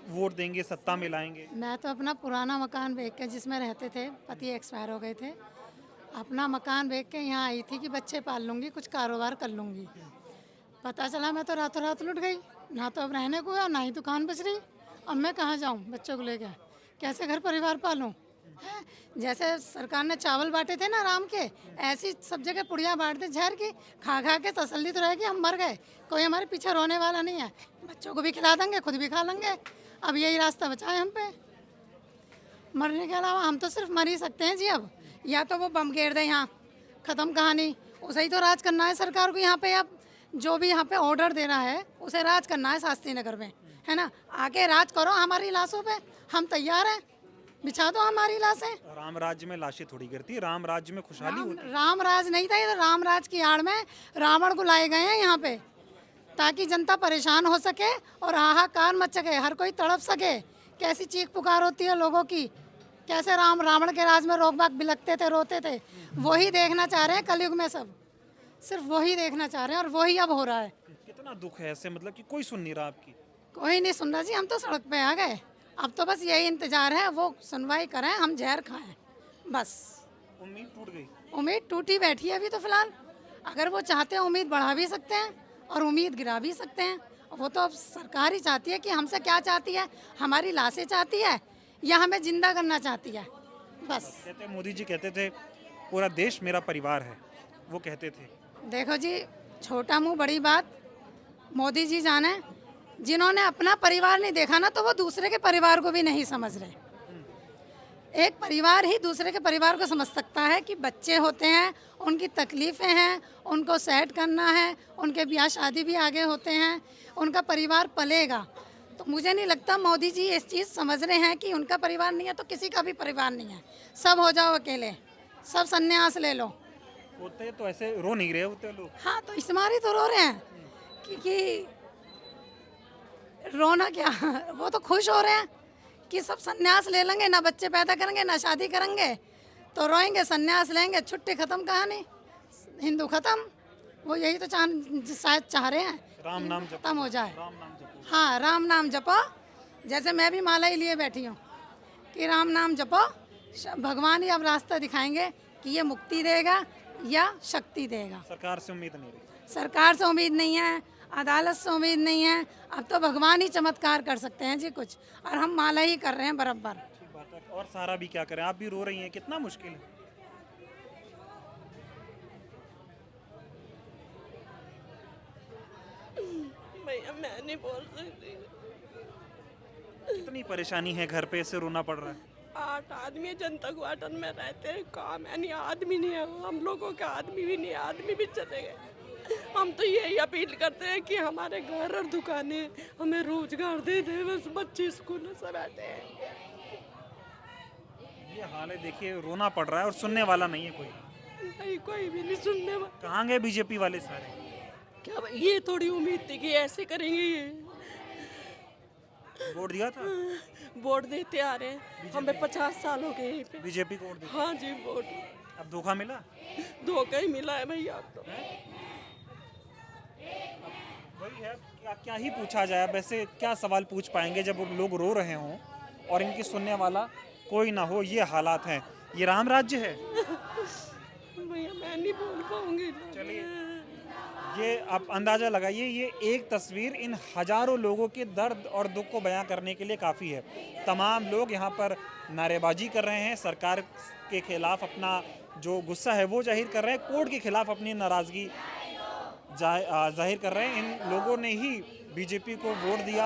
[SPEAKER 8] वोट देंगे सत्ता में लाएंगे?
[SPEAKER 2] मैं तो अपना पुराना मकान बेच के, जिसमें रहते थे, पति एक्सपायर हो गए थे, अपना मकान बेच के यहाँ आई थी कि बच्चे पाल लूँगी, कुछ कारोबार कर लूँगी। पता चला मैं तो रातों रात लुट गई, ना तो अब रहने को है और ना ही दुकान बच रही। अब मैं कहाँ जाऊँ बच्चों को लेकर, कैसे घर परिवार पालूँ? जैसे सरकार ने चावल बांटे थे ना राम के, ऐसी सब जगह पुड़िया बांटते जहर की, खा खा के तसल्ली तो रहेगी हम मर गए, कोई हमारे पीछे रोने वाला नहीं है। बच्चों को भी खिला देंगे, खुद भी खा लेंगे। अब यही रास्ता बचा है हम पे, मरने के अलावा हम तो सिर्फ मर ही सकते हैं जी। अब या तो वो बम गिर दे, यहाँ ख़त्म कहानी, उसे ही तो राज करना है सरकार को यहाँ पे। अब जो भी यहाँ पे ऑर्डर दे रहा है उसे राज करना है शास्त्री नगर में, है ना। आके राज करो हमारी लाशों पे, हम तैयार हैं, बिछा दो हमारी लाशें।
[SPEAKER 8] राम राज्य में लाशें थोड़ी गिरती, राम राज्य में खुशहाली होती।
[SPEAKER 2] राम राज नहीं था, ये तो राम राज की आड़ में रावण को लाए गए हैं यहाँ पे, ताकि जनता परेशान हो सके और हाहाकार मच सके, हर कोई तड़प सके। कैसी चीख पुकार होती है लोगों की, कैसे राम रावण के राज में रोक बाग बिलखते थे, रोते थे। वही देखना चाह रहे हैं कलयुग में, सब सिर्फ वही देखना चाह रहे हैं और वही अब हो रहा है।
[SPEAKER 8] कितना दुख है ऐसे, मतलब कि कोई सुन नहीं रहा आपकी?
[SPEAKER 2] कोई नहीं सुन रहा जी, हम तो सड़क पे आ गए। अब तो बस यही इंतजार है वो सुनवाई करें, हम जहर खाएं, बस।
[SPEAKER 8] उम्मीद टूट गई?
[SPEAKER 2] उम्मीद टूटी बैठी है अभी तो फिलहाल। अगर वो चाहते हैं उम्मीद बढ़ा भी सकते हैं और उम्मीद गिरा भी सकते हैं। वो तो अब सरकार ही चाहती है कि हमसे क्या चाहती है, हमारी लाशें चाहती है या हमें जिंदा करना चाहती है, बस।
[SPEAKER 8] कहते मोदी जी कहते थे पूरा देश मेरा परिवार है, वो कहते थे।
[SPEAKER 2] देखो जी, छोटा मुंह बड़ी बात, मोदी जी जाने, जिन्होंने अपना परिवार नहीं देखा ना, तो वो दूसरे के परिवार को भी नहीं समझ रहे। एक परिवार ही दूसरे के परिवार को समझ सकता है कि बच्चे होते हैं, उनकी तकलीफ़ें हैं, उनको सेट करना है, उनके ब्याह शादी भी आगे होते हैं, उनका परिवार पलेगा। तो मुझे नहीं लगता मोदी जी इस चीज़ समझ रहे हैं कि उनका परिवार नहीं है तो किसी का भी परिवार नहीं है, सब हो जाओ अकेले, सब संन्यास ले लो।
[SPEAKER 8] होते तो ऐसे रो नहीं रहे होते लोग।
[SPEAKER 2] हाँ, तो इस मारी तो रो रहे हैं कि रोना क्या, वो तो खुश हो रहे हैं कि सब संन्यास ले लेंगे, ना बच्चे पैदा करेंगे, ना शादी करेंगे, तो रोएंगे, संन्यास लेंगे, छुट्टी खत्म कहानी, हिंदू खत्म। वो यही तो शायद चाह रहे हैं,
[SPEAKER 8] राम नाम
[SPEAKER 2] खत्म हो जाए।
[SPEAKER 8] राम नाम जपो।
[SPEAKER 2] हाँ, राम नाम जपो। जैसे मैं भी माला ही लिए बैठी हूँ कि राम नाम जपो, भगवान ही अब रास्ता दिखाएंगे कि ये मुक्ति देगा या शक्ति देगा।
[SPEAKER 8] सरकार से उम्मीद नहीं रही?
[SPEAKER 2] सरकार से उम्मीद नहीं है, अदालत से उम्मीद नहीं है, अब तो भगवान ही चमत्कार कर सकते हैं जी कुछ, और हम माला ही कर रहे हैं बराबर।
[SPEAKER 8] और सारा भी क्या करें, आप भी रो रही हैं, कितना मुश्किल है।
[SPEAKER 1] भैया मैं नहीं बोल सकती।
[SPEAKER 8] कितनी परेशानी है, घर पे ऐसे रोना पड़ रहा है।
[SPEAKER 1] 8 आदमी जनता क्वार्टर में रहते हैं, काम है नहीं, आदमी नहीं है, हम लोगों का आदमी भी नहीं है, आदमी भी चले गए। हम तो यही अपील करते हैं कि हमारे घर और दुकानें हमें रोजगार दे दे, बस बच्चे स्कूल में सब आते हैं।
[SPEAKER 8] ये हाल है, देखिए रोना पड़ रहा है और सुनने वाला नहीं है कोई।
[SPEAKER 1] नहीं, कोई भी नहीं सुनने वाला।
[SPEAKER 8] कहाँ गए बीजेपी वाले सारे?
[SPEAKER 1] क्या ये थोड़ी उम्मीद थी कि ऐसे करेंगे ये।
[SPEAKER 8] वोट दिया था?
[SPEAKER 1] वोट देते आ रहे हैं, हमें 50 साल हो गए पे।
[SPEAKER 8] बीजेपी को वोट दिया?
[SPEAKER 1] हाँ जी, वोट।
[SPEAKER 8] अब धोखा मिला?
[SPEAKER 1] धोखा ही मिला है भैया अब तो।
[SPEAKER 8] वही है, क्या ही पूछा जाए। वैसे क्या सवाल पूछ पाएंगे जब लोग रो रहे हों और इनकी सुनने वाला कोई ना हो। ये हालात हैं, ये राम राज्य है।
[SPEAKER 1] भैया मैं नहीं बोल पाऊंगी।
[SPEAKER 8] चलिए, ये आप अंदाज़ा लगाइए, ये एक तस्वीर इन हजारों लोगों के दर्द और दुख को बयां करने के लिए काफ़ी है। तमाम लोग यहाँ पर नारेबाजी कर रहे हैं, सरकार के खिलाफ अपना जो गुस्सा है वो जाहिर कर रहे हैं, कोर्ट के खिलाफ अपनी नाराज़गी जाहिर कर रहे हैं। इन लोगों ने ही बीजेपी को वोट दिया,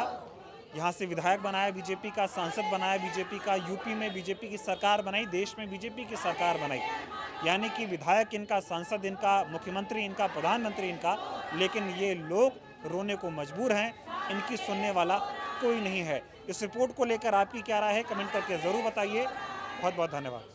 [SPEAKER 8] यहाँ से विधायक बनाया, बीजेपी का सांसद बनाया, बीजेपी का यूपी में बीजेपी की सरकार बनाई, देश में बीजेपी की सरकार बनाई। यानी कि विधायक इनका, सांसद इनका, मुख्यमंत्री इनका, प्रधानमंत्री इनका, लेकिन ये लोग रोने को मजबूर हैं, इनकी सुनने वाला कोई नहीं है। इस रिपोर्ट को लेकर आपकी क्या राय है, कमेंट करके ज़रूर बताइए। बहुत बहुत धन्यवाद।